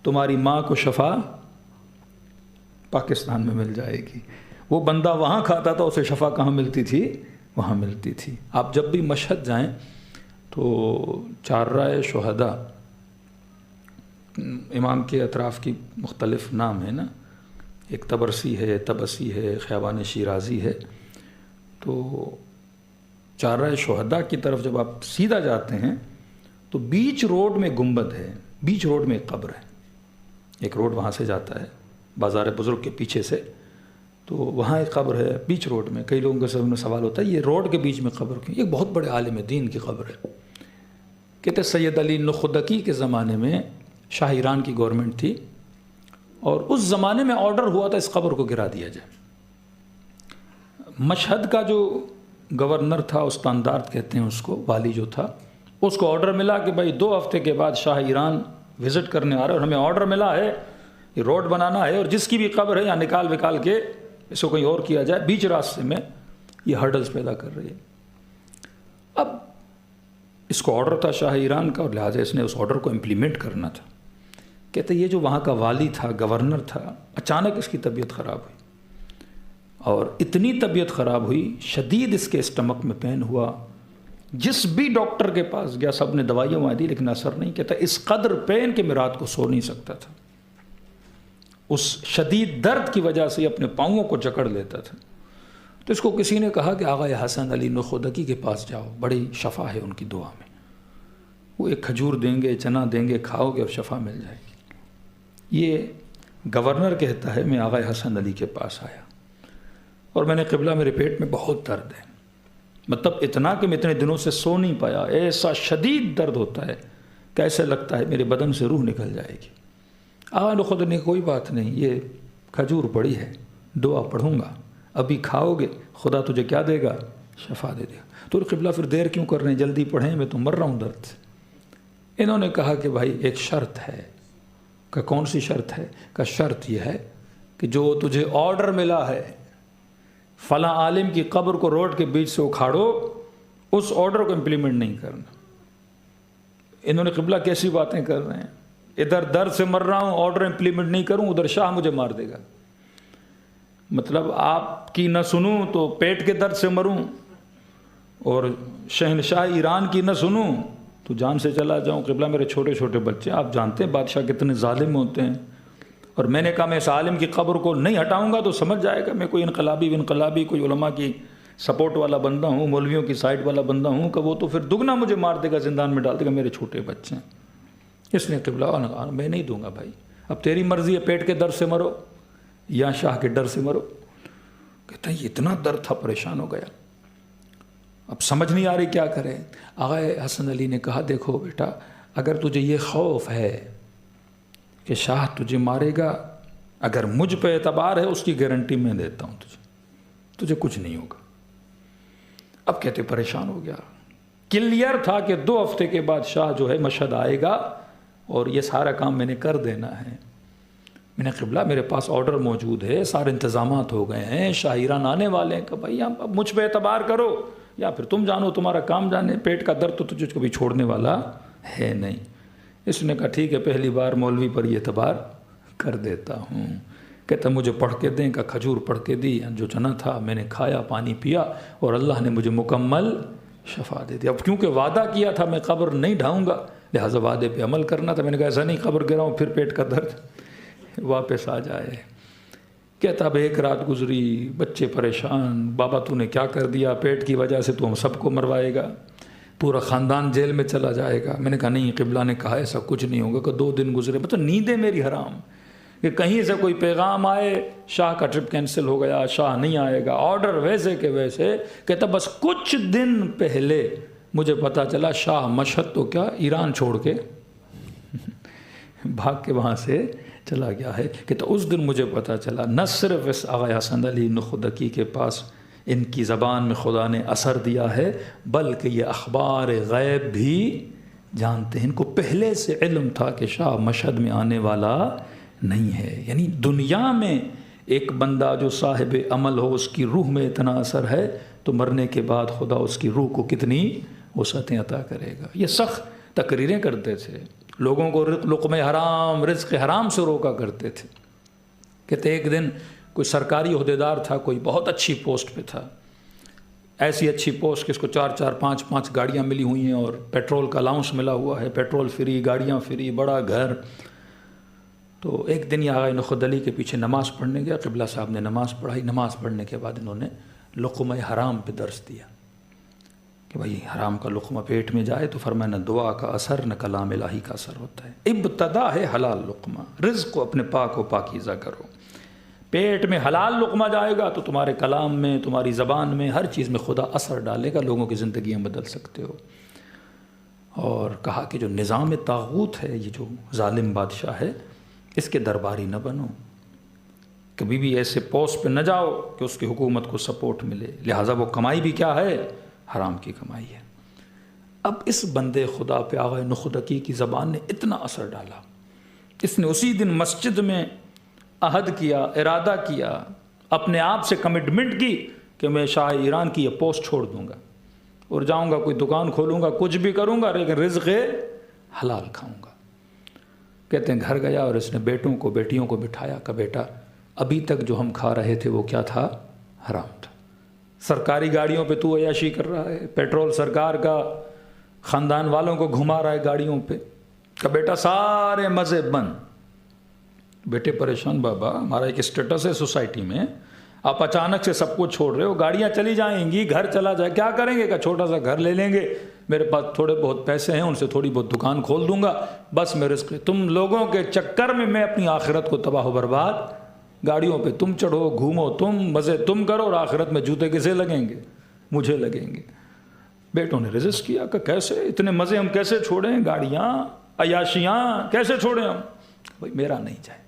تمہاری ماں کو شفا پاکستان میں مل جائے گی. وہ بندہ وہاں کھاتا تھا، اسے شفا کہاں ملتی تھی؟ وہاں ملتی تھی. آپ جب بھی مشہد جائیں تو چاررائے شہداء، امام کے اطراف کی مختلف نام ہیں نا، ایک تبرسی ہے، تبسی ہے، خیابان شیرازی ہے. تو چاررائے شہداء کی طرف جب آپ سیدھا جاتے ہیں تو بیچ روڈ میں گنبد ہے، بیچ روڈ میں ایک قبر ہے. ایک روڈ وہاں سے جاتا ہے بازار بزرگ کے پیچھے سے، تو وہاں ایک قبر ہے بیچ روڈ میں. کئی لوگوں کے سب میں سوال ہوتا ہے یہ روڈ کے بیچ میں قبر کیوں؟ ایک بہت بڑے عالم دین کی قبر ہے. کہتے سید علی نخدکی کے زمانے میں شاہ ایران کی گورنمنٹ تھی، اور اس زمانے میں آرڈر ہوا تھا اس قبر کو گرا دیا جائے. مشہد کا جو گورنر تھا، استاندار کہتے ہیں اس کو، والی جو تھا، اس کو آرڈر ملا کہ بھائی 2 ہفتے کے بعد شاہ ایران وزٹ کرنے آ رہا ہے، اور ہمیں آرڈر ملا ہے یہ روڈ بنانا ہے، اور جس کی بھی قبر ہے یا نکال کے اس کو کہیں اور کیا جائے. بیچ راستے میں یہ ہرڈلز پیدا کر رہی ہے. اب اس کو آرڈر تھا شاہ ایران کا، اور لہٰذا اس نے اس آرڈر کو امپلیمنٹ کرنا تھا. کہتے یہ جو وہاں کا والی تھا، گورنر تھا، اچانک اس کی طبیعت خراب ہوئی، اور اتنی طبیعت خراب ہوئی، شدید اس کے اسٹمک میں پین ہوا. جس بھی ڈاکٹر کے پاس گیا سب نے دوائیاں وہاں دی لیکن اثر نہیں. کہتا اس قدر پین کہ میں رات کو سو نہیں سکتا تھا. اس شدید درد کی وجہ سے اپنے پاؤں کو جکڑ لیتا تھا. تو اس کو کسی نے کہا کہ آغا حسن علی نخودکی کے پاس جاؤ، بڑی شفا ہے ان کی دعا میں، وہ ایک کھجور دیں گے، چنا دیں گے، کھاؤ گے اور شفا مل جائے گی. یہ گورنر کہتا ہے میں آغا حسن علی کے پاس آیا، اور میں نے قبلہ میرے پیٹ میں بہت درد ہے، مطلب اتنا کہ میں اتنے دنوں سے سو نہیں پایا، ایسا شدید درد ہوتا ہے کہ ایسے لگتا ہے میرے بدن سے روح نکل جائے گی. آغا نے خود نے کوئی بات نہیں، یہ کھجور پڑی ہے، دعا پڑھوں گا، ابھی کھاؤ گے، خدا تجھے کیا دے گا؟ شفا دے دے گا. تو قبلہ پھر دیر کیوں کر رہے ہیں، جلدی پڑھیں، میں تو مر رہا ہوں درد سے. انہوں نے کہا کہ بھائی ایک شرط ہے. کہ کون سی شرط ہے؟ کہ شرط یہ ہے کہ جو تجھے آرڈر ملا ہے فلاں عالم کی قبر کو روڈ کے بیچ سے اکھاڑو، اس آرڈر کو امپلیمنٹ نہیں کرنا. انہوں نے قبلہ کیسی باتیں کر رہے ہیں، ادھر درد سے مر رہا ہوں، آرڈر امپلیمنٹ نہیں کروں، ادھر شاہ مجھے مار دے گا. مطلب آپ کی نہ سنوں تو پیٹ کے درد سے مروں، اور شہنشاہ ایران کی نہ سنوں تو جان سے چلا جاؤں. قبلہ میرے چھوٹے چھوٹے بچے، آپ جانتے ہیں بادشاہ کتنے ظالم ہوتے ہیں، اور میں نے کہا میں اس عالم کی قبر کو نہیں ہٹاؤں گا تو سمجھ جائے گا میں کوئی انقلابی کوئی علماء کی سپورٹ والا بندہ ہوں، مولویوں کی سائٹ والا بندہ ہوں، کہ وہ تو پھر دگنا مجھے مار دے گا، زندان میں ڈال دے گا، میرے چھوٹے بچے ہیں. اس نے قبلہ میں نہیں دوں گا بھائی، اب تیری مرضی ہے، پیٹ کے درد سے مرو یا شاہ کے ڈر سے مرو. کہتا ہے اتنا درد تھا، پریشان ہو گیا، اب سمجھ نہیں آ رہی کیا کرے. آغا حسن علی نے کہا دیکھو بیٹا، اگر تجھے یہ خوف ہے کہ شاہ تجھے مارے گا، اگر مجھ پہ اعتبار ہے اس کی گارنٹی میں دیتا ہوں تجھے کچھ نہیں ہوگا. اب کہتے پریشان ہو گیا. کلیئر تھا کہ 2 ہفتے کے بعد شاہ جو ہے مشہد آئے گا اور یہ سارا کام میں نے کر دینا ہے. میں نے قبلہ میرے پاس آرڈر موجود ہے، سارے انتظامات ہو گئے ہیں، شاہ ایران آنے والے ہیں، کہ بھائی اب مجھ پہ اعتبار کرو یا پھر تم جانو، تمہارا کام جانے، پیٹ کا درد تو تجھے کبھی چھوڑنے والا ہے نہیں. اس نے کہا ٹھیک ہے، پہلی بار مولوی پر یہ اعتبار کر دیتا ہوں. کہتا مجھے پڑھ کے دیں، کہ کھجور پڑھ کے دی، جو چنا تھا میں نے کھایا، پانی پیا، اور اللہ نے مجھے مکمل شفا دے دیا. اب کیونکہ وعدہ کیا تھا میں قبر نہیں ڈھاؤں گا، لہٰذا وعدے پہ عمل کرنا تھا. میں نے کہا ایسا نہیں قبر گراؤں پھر پیٹ کا درد واپس آ جائے. کہتا اب 1 رات گزری، بچے پریشان، بابا تو نے کیا کر دیا، پیٹ کی وجہ سے تو ہم سب کو مروائے گا، پورا خاندان جیل میں چلا جائے گا. میں نے کہا نہیں، قبلہ نے کہا ایسا کچھ نہیں ہوگا. کہ 2 دن گزرے، مطلب نیندیں میری حرام، کہ کہیں سے کوئی پیغام آئے شاہ کا ٹرپ کینسل ہو گیا، شاہ نہیں آئے گا، آرڈر ویسے کہ ویسے. کہتا بس کچھ دن پہلے مجھے پتا چلا شاہ مشہد تو کیا ایران چھوڑ کے بھاگ کے وہاں سے چلا گیا ہے. کہ تو اس دن مجھے پتا چلا نہ صرف اس آغا حسن علی نخودکی کے پاس ان کی زبان میں خدا نے اثر دیا ہے، بلکہ یہ اخبار غیب بھی جانتے ہیں. ان کو پہلے سے علم تھا کہ شاہ مشہد میں آنے والا نہیں ہے. یعنی دنیا میں ایک بندہ جو صاحب عمل ہو، اس کی روح میں اتنا اثر ہے، تو مرنے کے بعد خدا اس کی روح کو کتنی وسعتیں عطا کرے گا. یہ سخت تقریریں کرتے تھے، لوگوں کو لقمہ حرام، رزق حرام سے روکا کرتے تھے. کہتے ایک دن کوئی سرکاری عہدیدار تھا، کوئی بہت اچھی پوسٹ پہ تھا، ایسی اچھی پوسٹ کہ اس کو 4-4 5-5 گاڑیاں ملی ہوئی ہیں اور پیٹرول کا الاؤنس ملا ہوا ہے، پیٹرول فری، گاڑیاں فری، بڑا گھر۔ تو ایک دن یہ آغا نخود علی کے پیچھے نماز پڑھنے گیا، قبلہ صاحب نے نماز پڑھائی، نماز پڑھنے کے بعد انہوں نے لقمہ حرام پہ درس دیا کہ بھائی حرام کا لقمہ پیٹ میں جائے تو فرمایا نہ دعا کا اثر نہ کلام الہی کا اثر ہوتا ہے۔ ابتدا ہے حلال لقمہ، رزق کو اپنے پاک و پاکیزہ کرو۔ پیٹ میں حلال لقمہ جائے گا تو تمہارے کلام میں، تمہاری زبان میں، ہر چیز میں خدا اثر ڈالے گا، لوگوں کی زندگیاں بدل سکتے ہو۔ اور کہا کہ جو نظام طاغوت ہے، یہ جو ظالم بادشاہ ہے، اس کے درباری نہ بنو، کبھی بھی ایسے پوسٹ پہ نہ جاؤ کہ اس کی حکومت کو سپورٹ ملے، لہٰذا وہ کمائی بھی کیا ہے؟ حرام کی کمائی ہے۔ اب اس بندے خدا پہ آغا نخود علی کی زبان نے اتنا اثر ڈالا، اس نے اسی دن مسجد میں عہد کیا، ارادہ کیا، اپنے آپ سے کمٹمنٹ کی کہ میں شاہ ایران کی یہ پوسٹ چھوڑ دوں گا اور جاؤں گا، کوئی دکان کھولوں گا، کچھ بھی کروں گا، لیکن رزق حلال کھاؤں گا۔ کہتے ہیں گھر گیا اور اس نے بیٹوں کو بیٹیوں کو بٹھایا کہ بیٹا ابھی تک جو ہم کھا رہے تھے وہ کیا تھا؟ حرام تھا۔ سرکاری گاڑیوں پہ تو عیاشی کر رہا ہے، پیٹرول سرکار کا، خاندان والوں کو گھما رہا ہے گاڑیوں پہ، کہ بیٹا سارے مزے بند۔ بیٹے پریشان، بابا ہمارا ایک اسٹیٹس ہے سوسائٹی میں، آپ اچانک سے سب کچھ چھوڑ رہے ہو، گاڑیاں چلی جائیں گی، گھر چلا جائے، کیا کریں گے؟ کہ چھوٹا سا گھر لے لیں گے، میرے پاس تھوڑے بہت پیسے ہیں، ان سے تھوڑی بہت دکان کھول دوں گا، بس میں رزق۔ تم لوگوں کے چکر میں اپنی آخرت کو تباہ و برباد، گاڑیوں پہ تم چڑھو، گھومو تم، مزے تم کرو، اور آخرت میں جوتے کسے لگیں گے؟ مجھے لگیں گے۔ بیٹوں نے رزق کیا کہ کیسے اتنے مزے ہم کیسے چھوڑیں، گاڑیاں، عیاشیاں کیسے چھوڑیں ہم؟ بھائی میرا نہیں جائے۔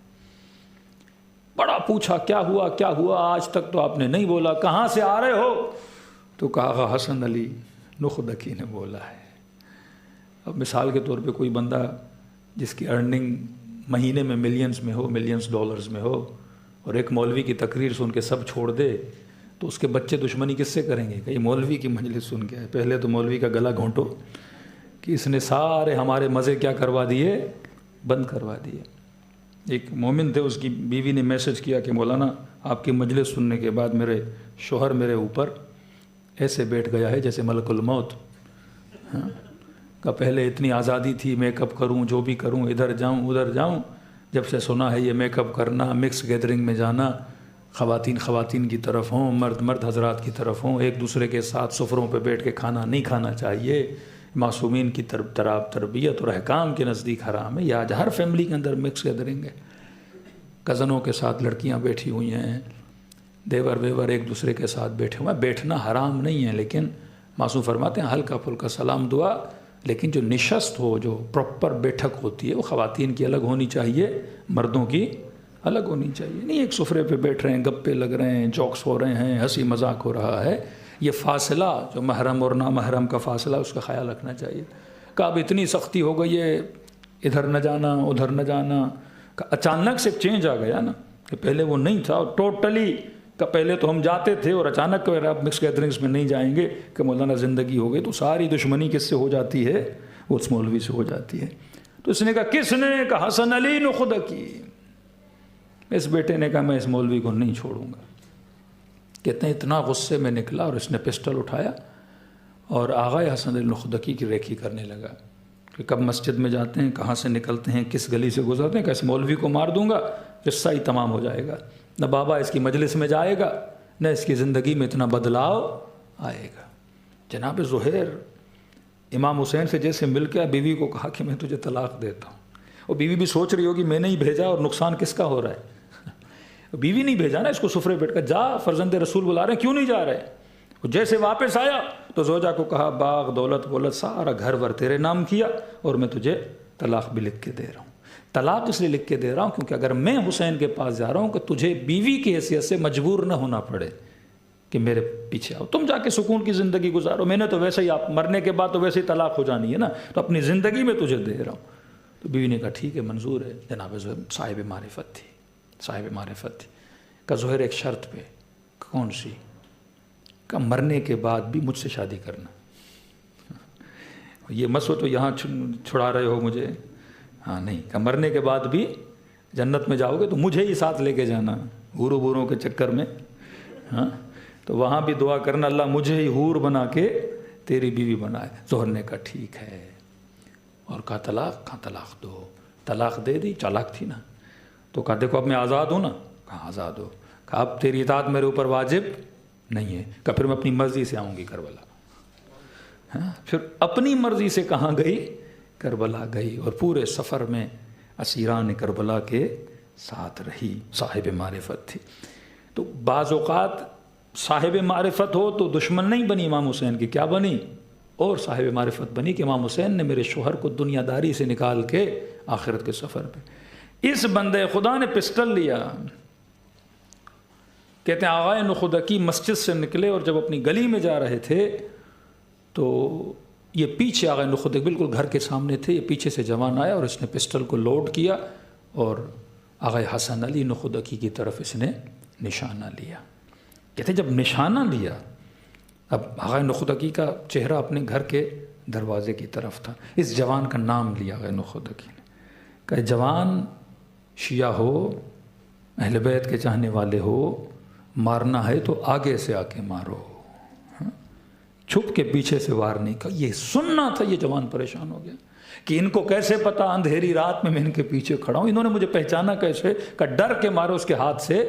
بڑا پوچھا کیا ہوا کیا ہوا، آج تک تو آپ نے نہیں بولا، کہاں سے آ رہے ہو؟ تو کہا حسن علی نخود علی نے بولا ہے۔ اب مثال کے طور پہ کوئی بندہ جس کی ارننگ مہینے میں ملینز میں ہو، ملینز ڈالرز میں ہو، اور ایک مولوی کی تقریر سن کے سب چھوڑ دے، تو اس کے بچے دشمنی کس سے کریں گے کہ یہ مولوی کی مجلس سن کے ہے؟ پہلے تو مولوی کا گلا گھونٹو کہ اس نے سارے ہمارے مزے کیا کروا دیے؟ بند کروا دیے۔ ایک مومن تھے، اس کی بیوی نے میسج کیا کہ مولانا آپ کی مجلس سننے کے بعد میرے شوہر میرے اوپر ایسے بیٹھ گیا ہے جیسے ملک الموت، کہ پہلے اتنی آزادی تھی، میک اپ کروں، جو بھی کروں، ادھر جاؤں ادھر جاؤں، جب سے سنا ہے یہ میک اپ کرنا، مکس گیدرنگ میں جانا، خواتین کی طرف ہوں، مرد حضرات کی طرف ہوں، ایک دوسرے کے ساتھ سفروں پہ بیٹھ کے کھانا نہیں کھانا چاہیے، معصومین کی تربیت اور احکام کے نزدیک حرام ہے۔ یہ آج ہر فیملی کے اندر مکس گیدرنگ ہے، کزنوں کے ساتھ لڑکیاں بیٹھی ہوئی ہیں، دیور ویور ایک دوسرے کے ساتھ بیٹھے ہوئے ہیں۔ بیٹھنا حرام نہیں ہے، لیکن معصوم فرماتے ہیں ہلکا پھلکا سلام دعا، لیکن جو نشست ہو، جو پراپر بیٹھک ہوتی ہے، وہ خواتین کی الگ ہونی چاہیے، مردوں کی الگ ہونی چاہیے۔ نہیں ایک سفرے پہ بیٹھ رہے ہیں، گپے لگ رہے ہیں، جوکس ہو رہے ہیں، ہنسی مذاق ہو رہا ہے، یہ فاصلہ جو محرم اور نامحرم کا فاصلہ، اس کا خیال رکھنا چاہیے۔ کہ اب اتنی سختی ہو گئی ہے، ادھر نہ جانا ادھر نہ جانا، کہ اچانک سے چینج آ گیا نا، کہ پہلے وہ نہیں تھا، اور ٹوٹلی کہ پہلے تو ہم جاتے تھے اور اچانک اب مکس گیدرنگس میں نہیں جائیں گے کہ مولانا زندگی ہو گئی، تو ساری دشمنی کس سے ہو جاتی ہے؟ وہ اس مولوی سے ہو جاتی ہے۔ تو اس نے کہا کس نے؟ کہا حسن علی نخود علی۔ اس بیٹے نے کہا میں اس مولوی کو نہیں چھوڑوں گا۔ کہتے ہیں اتنا غصے میں نکلا اور اس نے پسٹل اٹھایا اور آغا حسن علی نخود علی کی ریکھی کرنے لگا کہ کب مسجد میں جاتے ہیں، کہاں سے نکلتے ہیں، کس گلی سے گزرتے ہیں، کہ اس مولوی کو مار دوں گا، قصہ ہی تمام ہو جائے گا، نہ بابا اس کی مجلس میں جائے گا، نہ اس کی زندگی میں اتنا بدلاؤ آئے گا۔ جناب زہیر امام حسین سے جیسے مل کے بیوی کو کہا کہ میں تجھے طلاق دیتا ہوں، اور بیوی بھی سوچ رہی ہوگی میں نے ہی بھیجا اور نقصان کس کا ہو رہا ہے؟ بیوی نہیں بھیجا نا اس کو سفرے بیٹھ کر، جا فرزند رسول بلا رہے ہیں، کیوں نہیں جا رہے؟ وہ جیسے واپس آیا تو زوجہ کو کہا باغ دولت سارا گھر ور تیرے نام کیا اور میں تجھے طلاق بھی لکھ کے دے رہا ہوں۔ طلاق اس لیے لکھ کے دے رہا ہوں کیونکہ اگر میں حسین کے پاس جا رہا ہوں کہ تجھے بیوی کی حیثیت سے مجبور نہ ہونا پڑے کہ میرے پیچھے آؤ، تم جا کے سکون کی زندگی گزارو، میں نے تو ویسے ہی، آپ مرنے کے بعد تو ویسے ہی طلاق ہو جانی ہے نا، تو اپنی زندگی میں تجھے دے رہا ہوں۔ تو بیوی نے کہا ٹھیک ہے منظور ہے۔ جناب صاحب معرفت تھی کہ زہر ایک شرط پہ، کون سی؟ کہ مرنے کے بعد بھی مجھ سے شادی کرنا۔ یہ مت سوچو یہاں چھڑا رہے ہو مجھے، ہاں نہیں، کہ مرنے کے بعد بھی جنت میں جاؤ گے تو مجھے ہی ساتھ لے کے جانا، حوروں بوروں کے چکر میں. ہاں تو وہاں بھی دعا کرنا اللہ مجھے ہی حور بنا کے تیری بیوی بنائے. زہر نے کہا ٹھیک ہے، اور کہا طلاق دو. طلاق دے دی، چالاک تھی نا. تو کہا دیکھو اب میں آزاد ہوں نا. کہا آزاد ہو. کہا اب تیری اطاعت میرے اوپر واجب نہیں ہے. کہا پھر میں اپنی مرضی سے آؤں گی کربلا. ہاں پھر اپنی مرضی سے کہاں گئی؟ کربلا گئی، اور پورے سفر میں اسیران کربلا کے ساتھ رہی. صاحب معرفت تھی. تو بعض اوقات صاحب معرفت ہو تو دشمن نہیں بنی امام حسین کی. کیا بنی؟ اور صاحب معرفت بنی کہ امام حسین نے میرے شوہر کو دنیا داری سے نکال کے آخرت کے سفر پہ. اس بندے خدا نے پسٹل لیا. کہتے ہیں آغائے نخودکی مسجد سے نکلے اور جب اپنی گلی میں جا رہے تھے تو یہ پیچھے آغائے نخودک بالکل گھر کے سامنے تھے. یہ پیچھے سے جوان آیا اور اس نے پسٹل کو لوڈ کیا اور آغائے حسن علی نخودکی کی طرف اس نے نشانہ لیا. کہتے ہیں جب نشانہ لیا، اب آغائے نخودکی کا چہرہ اپنے گھر کے دروازے کی طرف تھا. اس جوان کا نام لیا آغائے نخودکی نے. کہ جوان شیعہ ہو، اہل بیت کے چاہنے والے ہو، مارنا ہے تو آگے سے آ کے مارو، چھپ کے پیچھے سے وار نہیں. کہا یہ سننا تھا. یہ جوان پریشان ہو گیا کہ ان کو کیسے پتا اندھیری رات میں ان کے پیچھے کھڑا ہوں، انہوں نے مجھے پہچانا کیسے؟ کہ ڈر کے مارے اس کے ہاتھ سے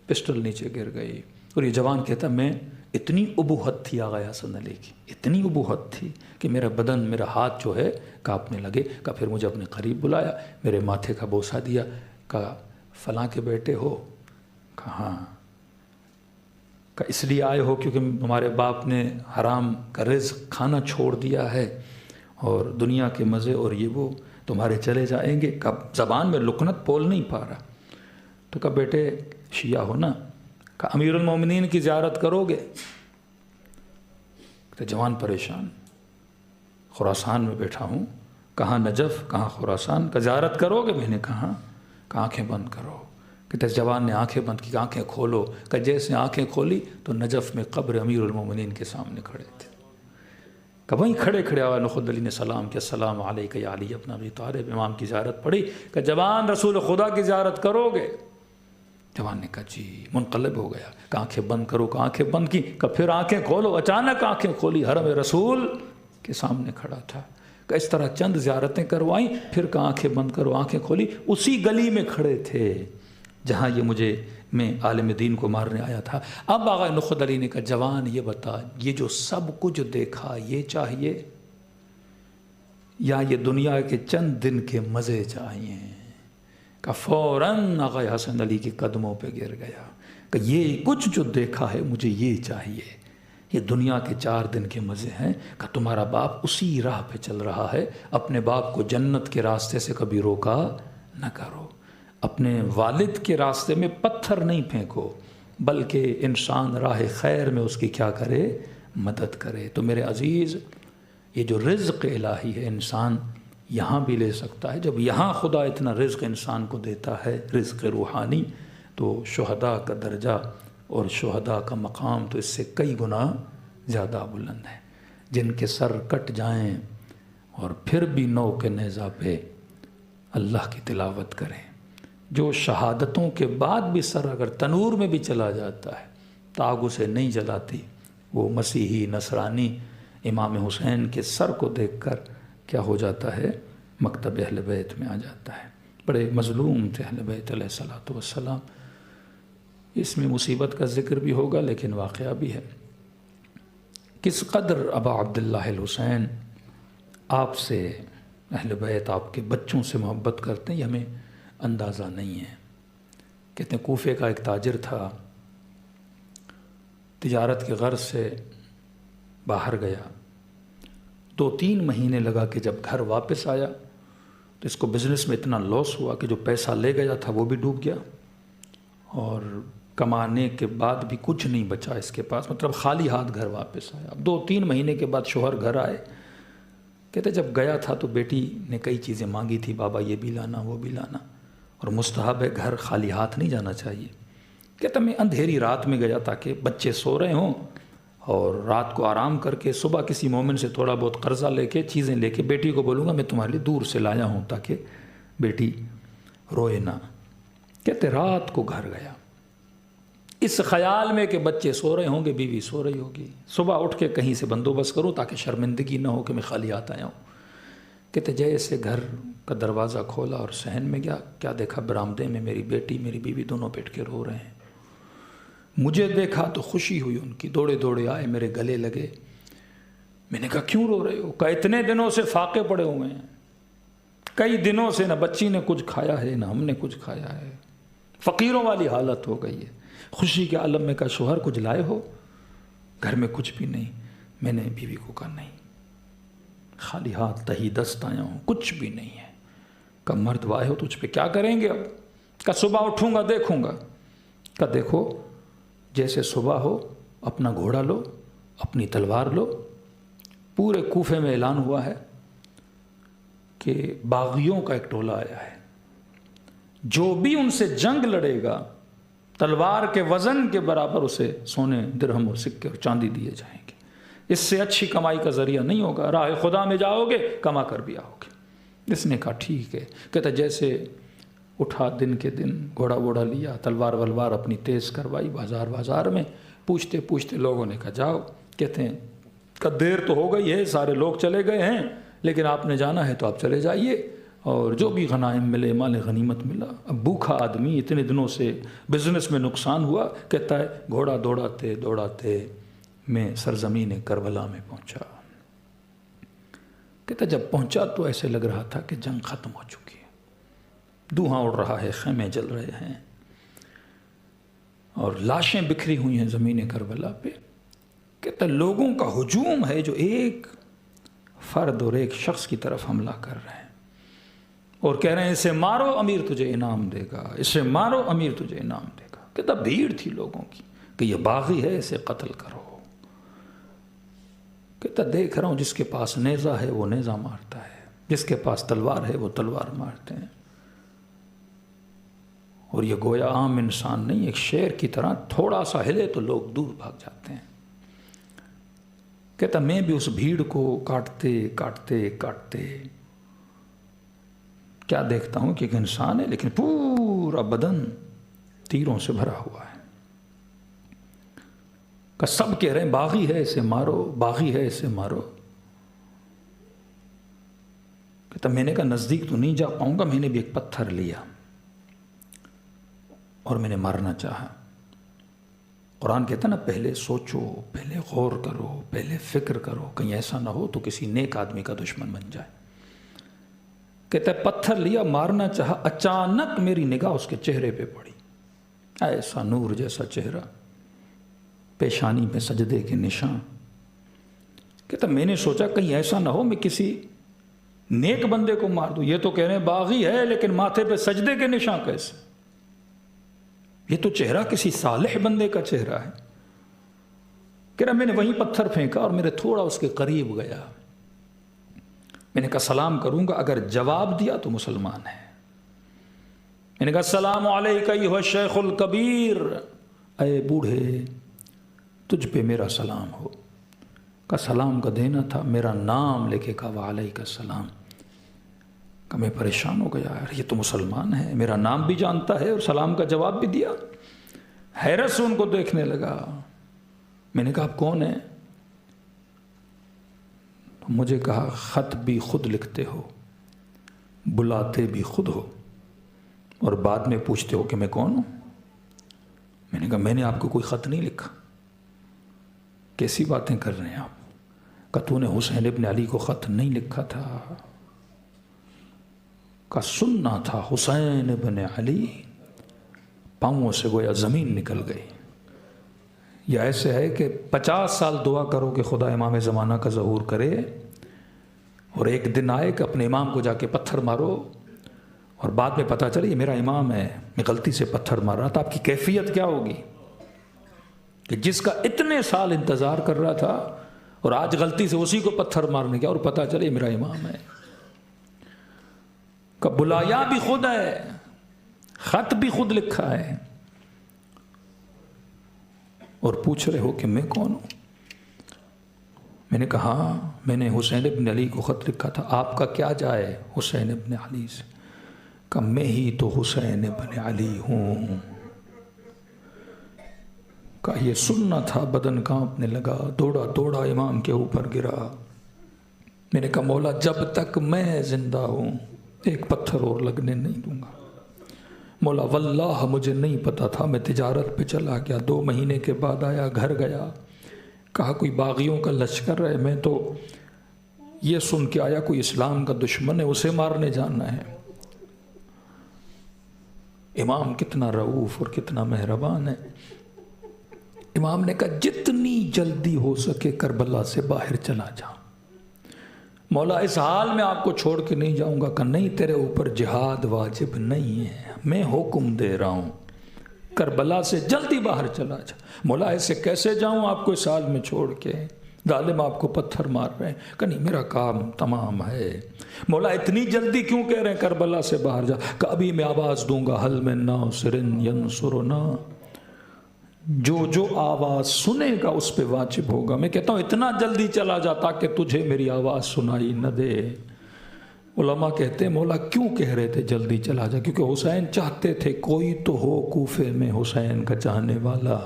پسٹل نیچے گر گئی. اور یہ جوان کہتا میں اتنی ابوہت تھی آغا حسن علی کی، اتنی ابوہت تھی کہ میرا بدن، میرا ہاتھ جو ہے کانپنے لگے. کہ پھر مجھے اپنے قریب بلایا، میرے ماتھے کا بوسہ دیا. کہا فلاں کے بیٹے ہو؟ کہا ہاں. کہ اس لیے آئے ہو کیونکہ ہمارے باپ نے حرام کا رزق کھانا چھوڑ دیا ہے اور دنیا کے مزے اور یہ وہ تمہارے چلے جائیں گے. کہ زبان میں لکنت بول نہیں پا رہا. تو کہا بیٹے شیعہ ہو نا؟ کہ امیر المومنین کی زیارت کرو گے؟ تو جوان پریشان، خراسان میں بیٹھا ہوں. کہاں نجف، کہاں خراسان؟ کا زیارت کرو گے؟ میں نے کہا کہ آنکھیں بند کرو. کہ جوان نے آنکھیں بند کی. آنکھیں کھولو. کہ جیسے آنکھیں کھولی تو نجف میں قبر امیر المومنین کے سامنے کھڑے تھے. کہ وہیں کھڑے کھڑے آغا نخود علی نے سلام کیا، السلام علیکہ یا علی ابن ابی طالب. امام کی زیارت پڑھی. کہ جوان رسول خدا کی زیارت کرو گے؟ جوان نے کہا جی. منقلب ہو گیا. کہ آنکھیں بند کرو. کہ آنکھیں بند کی. کہ پھر آنکھیں کھولو. اچانک آنکھیں کھولی، حرم رسول کے سامنے کھڑا تھا. کہ اس طرح چند زیارتیں کروائیں، پھر کہ آنکھیں بند کرو. آنکھیں کھولی. اسی گلی میں کھڑے تھے جہاں یہ میں عالم دین کو مارنے آیا تھا. اب آغا نخود علی نے کہا جوان یہ بتا، یہ جو سب کچھ دیکھا یہ چاہیے یا یہ دنیا کے چند دن کے مزے چاہیے؟ کہ فوراً آغا حسن علی کے قدموں پہ گر گیا. کہ یہ کچھ جو دیکھا ہے مجھے یہ چاہیے. یہ دنیا کے 4 دن کے مزے ہیں. کہ تمہارا باپ اسی راہ پہ چل رہا ہے. اپنے باپ کو جنت کے راستے سے کبھی روکا نہ کرو. اپنے والد کے راستے میں پتھر نہیں پھینکو، بلکہ انسان راہ خیر میں اس کی کیا کرے؟ مدد کرے. تو میرے عزیز، یہ جو رزق الہی ہے انسان یہاں بھی لے سکتا ہے. جب یہاں خدا اتنا رزق انسان کو دیتا ہے، رزق روحانی، تو شہداء کا درجہ اور شہداء کا مقام تو اس سے کئی گنا زیادہ بلند ہے. جن کے سر کٹ جائیں اور پھر بھی نو کے نیزہ پہ اللہ کی تلاوت کریں، جو شہادتوں کے بعد بھی سر اگر تنور میں بھی چلا جاتا ہے تو آگ اسے نہیں جلاتی، وہ مسیحی نصرانی امام حسین کے سر کو دیکھ کر کیا ہو جاتا ہے؟ مکتب اہل بیت میں آ جاتا ہے. بڑے مظلوم تھے اہل بیت علیہ الصلوۃ والسلام. اس میں مصیبت کا ذکر بھی ہوگا لیکن واقعہ بھی ہے. کس قدر ابا عبداللہ الحسین آپ سے، اہل بیت آپ کے بچوں سے محبت کرتے ہیں، یہ ہمیں اندازہ نہیں ہے. کہتے ہیں کوفے کا ایک تاجر تھا، تجارت کے غرض سے باہر گیا. 2-3 مہینے لگا کہ جب گھر واپس آیا تو اس کو بزنس میں اتنا لاس ہوا کہ جو پیسہ لے گیا تھا وہ بھی ڈوب گیا اور کمانے کے بعد بھی کچھ نہیں بچا اس کے پاس. مطلب خالی ہاتھ گھر واپس آیا. اب 2-3 مہینے کے بعد شوہر گھر آئے. کہتے جب گیا تھا تو بیٹی نے کئی چیزیں مانگی تھی، بابا یہ بھی لانا وہ بھی لانا، اور مستحب ہے گھر خالی ہاتھ نہیں جانا چاہیے. کہتا میں اندھیری رات میں گیا تاکہ بچے سو رہے ہوں اور رات کو آرام کر کے صبح کسی مومن سے تھوڑا بہت قرضہ لے کے چیزیں لے کے بیٹی کو بولوں گا میں تمہارے لیے دور سے لایا ہوں تاکہ بیٹی روئے نہ. کہتے رات کو گھر گیا اس خیال میں کہ بچے سو رہے ہوں گے، بیوی سو رہی ہوگی، صبح اٹھ کے کہیں سے بندوبست کروں تاکہ شرمندگی نہ ہو کہ میں خالی ہاتھ آیا ہوں۔ کہتے جیسے گھر کا دروازہ کھولا اور صحن میں گیا، کیا دیکھا برآمدے میں میری بیٹی میری بیوی دونوں بیٹھ کے رو رہے ہیں۔ مجھے دیکھا تو خوشی ہوئی ان کی، دوڑے دوڑے آئے، میرے گلے لگے۔ میں نے کہا کیوں رو رہے ہو؟ کہا اتنے دنوں سے فاقے پڑے ہوئے ہیں، کئی دنوں سے نہ بچی نے کچھ کھایا ہے نہ ہم نے کچھ کھایا ہے، فقیروں والی حالت ہو گئی ہے۔ خوشی کے عالم میں کہا شوہر کچھ لائے ہو؟ گھر میں کچھ بھی نہیں۔ میں نے بیوی کو کہا نہیں، خالی ہاتھ تہی دست آیا ہوں، کچھ بھی نہیں ہے۔ کہا مرد وائے ہو تجھ پہ کیا کریں گے اب؟ کہا صبح اٹھوں گا دیکھوں گا۔ کہا دیکھو جیسے صبح ہو اپنا گھوڑا لو، اپنی تلوار لو، پورے کوفے میں اعلان ہوا ہے کہ باغیوں کا ایک ٹولہ آیا ہے، جو بھی ان سے جنگ لڑے گا تلوار کے وزن کے برابر اسے سونے درہم اور سکے اور چاندی دیے جائیں گے۔ اس سے اچھی کمائی کا ذریعہ نہیں ہوگا، راہ خدا میں جاؤ گے کما کر بھی آؤ گے۔ اس نے کہا ٹھیک ہے۔ کہتا جیسے اٹھا دن کے دن گھوڑا ووڑا لیا، تلوار ولوار اپنی تیز کروائی، بازار میں پوچھتے پوچھتے لوگوں نے کہا جاؤ۔ کہتے ہیں کہ دیر تو ہو گئی ہے، سارے لوگ چلے گئے ہیں، لیکن آپ نے جانا ہے تو آپ چلے جائیے، اور جو بھی غنائم ملے مال غنیمت ملا۔ اب بھوکھا آدمی، اتنے دنوں سے بزنس میں نقصان ہوا، کہتا ہے گھوڑا دوڑاتے دوڑاتے میں سرزمین کربلا میں پہنچا۔ کہتا جب پہنچا تو ایسے لگ رہا تھا کہ جنگ ختم ہو چکی ہے، دھواں اڑ رہا ہے، خیمے جل رہے ہیں اور لاشیں بکھری ہوئی ہیں زمین کربلا پہ۔ کہتا لوگوں کا ہجوم ہے جو ایک فرد اور ایک شخص کی طرف حملہ کر رہے ہیں اور کہہ رہے ہیں اسے مارو امیر تجھے انعام دے گا، اسے مارو امیر تجھے انعام دے گا۔ کہتا بھیڑ تھی لوگوں کی کہ یہ باغی ہے اسے قتل کرو۔ کہتا دیکھ رہا ہوں جس کے پاس نیزہ ہے وہ نیزہ مارتا ہے، جس کے پاس تلوار ہے وہ تلوار مارتے ہیں، اور یہ گویا عام انسان نہیں، ایک شیر کی طرح تھوڑا سا ہلے تو لوگ دور بھاگ جاتے ہیں۔ کہتا میں بھی اس بھیڑ کو کاٹتے کاٹتے کاٹتے کیا دیکھتا ہوں کہ ایک انسان ہے لیکن پورا بدن تیروں سے بھرا ہوا ہے۔ کہ سب کہہ رہے ہیں باغی ہے اسے مارو، باغی ہے اسے مارو۔ کہتا میں نے کہا نزدیک تو نہیں جا پاؤں گا، میں نے بھی ایک پتھر لیا اور میں نے مارنا چاہا۔ قرآن کہتا نا پہلے سوچو، پہلے غور کرو، پہلے فکر کرو، کہیں ایسا نہ ہو تو کسی نیک آدمی کا دشمن بن جائے۔ کہتا ہے پتھر لیا، مارنا چاہا، اچانک میری نگاہ اس کے چہرے پہ پڑی، ایسا نور جیسا چہرہ، پیشانی میں سجدے کے نشان۔ کہتا میں نے سوچا کہیں ایسا نہ ہو میں کسی نیک بندے کو مار دوں، یہ تو کہہ رہے ہیں باغی ہے لیکن ماتھے پہ سجدے کے نشان کیسے؟ یہ تو چہرہ کسی صالح بندے کا چہرہ ہے۔ کہہ رہا میں نے وہیں پتھر پھینکا اور میرے تھوڑا اس کے قریب گیا، میں نے کہا سلام کروں گا، اگر جواب دیا تو مسلمان ہے۔ میں نے کہا السلام علیکہ ایھا الشیخ الکبیر، اے بوڑھے تجھ پہ میرا سلام ہو۔ کہا سلام کا دینا تھا، میرا نام لے کے کہا وعلیکہ السلام۔ کہ میں پریشان ہو گیا، یار یہ تو مسلمان ہے، میرا نام بھی جانتا ہے اور سلام کا جواب بھی دیا۔ حیرت سے ان کو دیکھنے لگا۔ میں نے کہا آپ کون ہیں؟ مجھے کہا خط بھی خود لکھتے ہو، بلاتے بھی خود ہو، اور بعد میں پوچھتے ہو کہ میں کون ہوں۔ میں نے کہا میں نے آپ کو کوئی خط نہیں لکھا، کیسی باتیں کر رہے ہیں آپ؟ کہ تو نے حسین ابن علی کو خط نہیں لکھا تھا؟ کا سننا تھا حسین ابن علی، پاؤں سے گویا زمین نکل گئی۔ یہ ایسے ہے کہ 50 سال دعا کرو کہ خدا امام زمانہ کا ظہور کرے، اور ایک دن آئے کہ اپنے امام کو جا کے پتھر مارو، اور بعد میں پتہ چلے یہ میرا امام ہے، میں غلطی سے پتھر مار رہا تھا۔ آپ کی کیفیت کیا ہوگی کہ جس کا اتنے سال انتظار کر رہا تھا اور آج غلطی سے اسی کو پتھر مارنے گیا اور پتہ چلے یہ میرا امام ہے۔ کہ بلایا بھی خود ہے، خط بھی خود لکھا ہے، اور پوچھ رہے ہو کہ میں کون ہوں؟ میں نے کہا میں نے حسین ابن علی کو خط لکھا تھا، آپ کا کیا جائے حسین ابن علی سے؟ کہ میں ہی تو حسین ابن علی ہوں۔ کہ یہ سننا تھا، بدن کانپنے لگا، دوڑا دوڑا امام کے اوپر گرا۔ میں نے کہا مولا جب تک میں زندہ ہوں ایک پتھر اور لگنے نہیں دوں گا۔ مولا واللہ مجھے نہیں پتا تھا، میں تجارت پہ چلا گیا، 2 مہینے کے بعد آیا، گھر گیا، کہا کوئی باغیوں کا لشکر ہے، میں تو یہ سن کے آیا کوئی اسلام کا دشمن ہے، اسے مارنے جانا ہے۔ امام کتنا رؤوف اور کتنا مہربان ہے۔ امام نے کہا جتنی جلدی ہو سکے کربلا سے باہر چلا جا، مولا اس حال میں آپ کو چھوڑ کے نہیں جاؤں گا۔ کہ نہیں، تیرے اوپر جہاد واجب نہیں ہے، میں حکم دے رہا ہوں کربلا سے جلدی باہر چلا جا۔ مولا ایسے کیسے جاؤں آپ کو اس حال میں چھوڑ کے، ظالم آپ کو پتھر مار رہے ہیں۔ کہ نہیں، میرا کام تمام ہے۔ مولا اتنی جلدی کیوں کہہ رہے ہیں کربلا سے باہر جا؟ کہ ابھی میں آواز دوں گا حل من ناصر ینصرنا، جو آواز سنے گا اس پہ واجب ہوگا۔ میں کہتا ہوں اتنا جلدی چلا جا تاکہ تجھے میری آواز سنائی نہ دے۔ علماء کہتے ہیں مولا کیوں کہہ رہے تھے جلدی چلا جا؟ کیونکہ حسین چاہتے تھے کوئی تو ہو کوفے میں حسین کا چاہنے والا،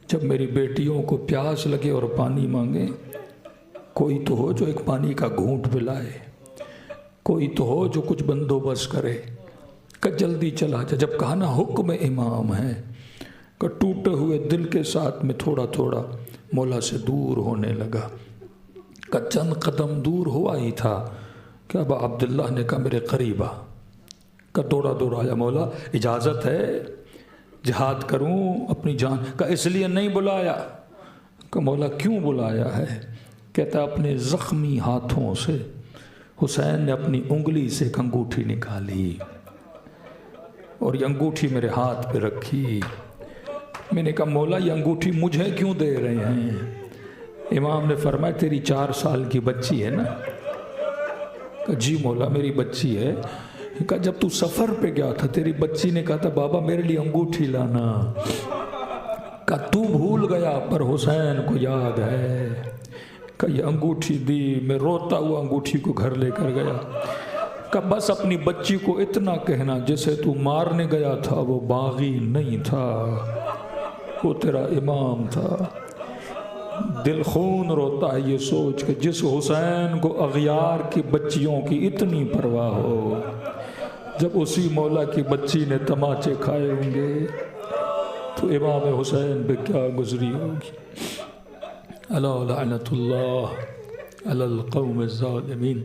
جب میری بیٹیوں کو پیاس لگے اور پانی مانگے، کوئی تو ہو جو ایک پانی کا گھونٹ پلائے، کوئی تو ہو جو کچھ بندوبست کرے۔ کہ جلدی چلا جا۔ جب کہا نا حکم امام ہے، کہ ٹوٹے ہوئے دل کے ساتھ میں تھوڑا تھوڑا مولا سے دور ہونے لگا۔ کہ چند قدم دور ہوا ہی تھا کہ ابا عبداللہ نے کہا میرے قریب آ۔ کہ دوڑا دوڑا آیا، مولا اجازت ہے جہاد کروں اپنی جان؟ کہ اس لیے نہیں بلایا۔ کہ مولا کیوں بلایا ہے؟ کہتا اپنے زخمی ہاتھوں سے حسین نے اپنی انگلی سے ایک انگوٹھی نکالی اور یہ انگوٹھی میرے ہاتھ پہ رکھی۔ میں نے کہا مولا یہ انگوٹھی مجھے کیوں دے رہے ہیں؟ امام نے فرمایا تیری 4 سال کی بچی ہے نا؟ کہ جی مولا میری بچی ہے۔ کہا جب تو سفر پہ گیا تھا تیری بچی نے کہا تھا بابا میرے لیے انگوٹھی لانا۔ کہا تو بھول گیا پر حسین کو یاد ہے۔ کہ یہ انگوٹھی دی، میں روتا ہوا انگوٹھی کو گھر لے کر گیا۔ کہ بس اپنی بچی کو اتنا کہنا جسے تو مارنے گیا تھا وہ باغی نہیں تھا، وہ تیرا امام تھا۔ دل خون روتا ہے یہ سوچ کہ جس حسین کو اغیار کی بچیوں کی اتنی پرواہ ہو، جب اسی مولا کی بچی نے تماچے کھائے ہوں گے تو امام حسین پہ کیا گزری ہوگی۔ الا لعنت اللہ علی القوم الظالمین۔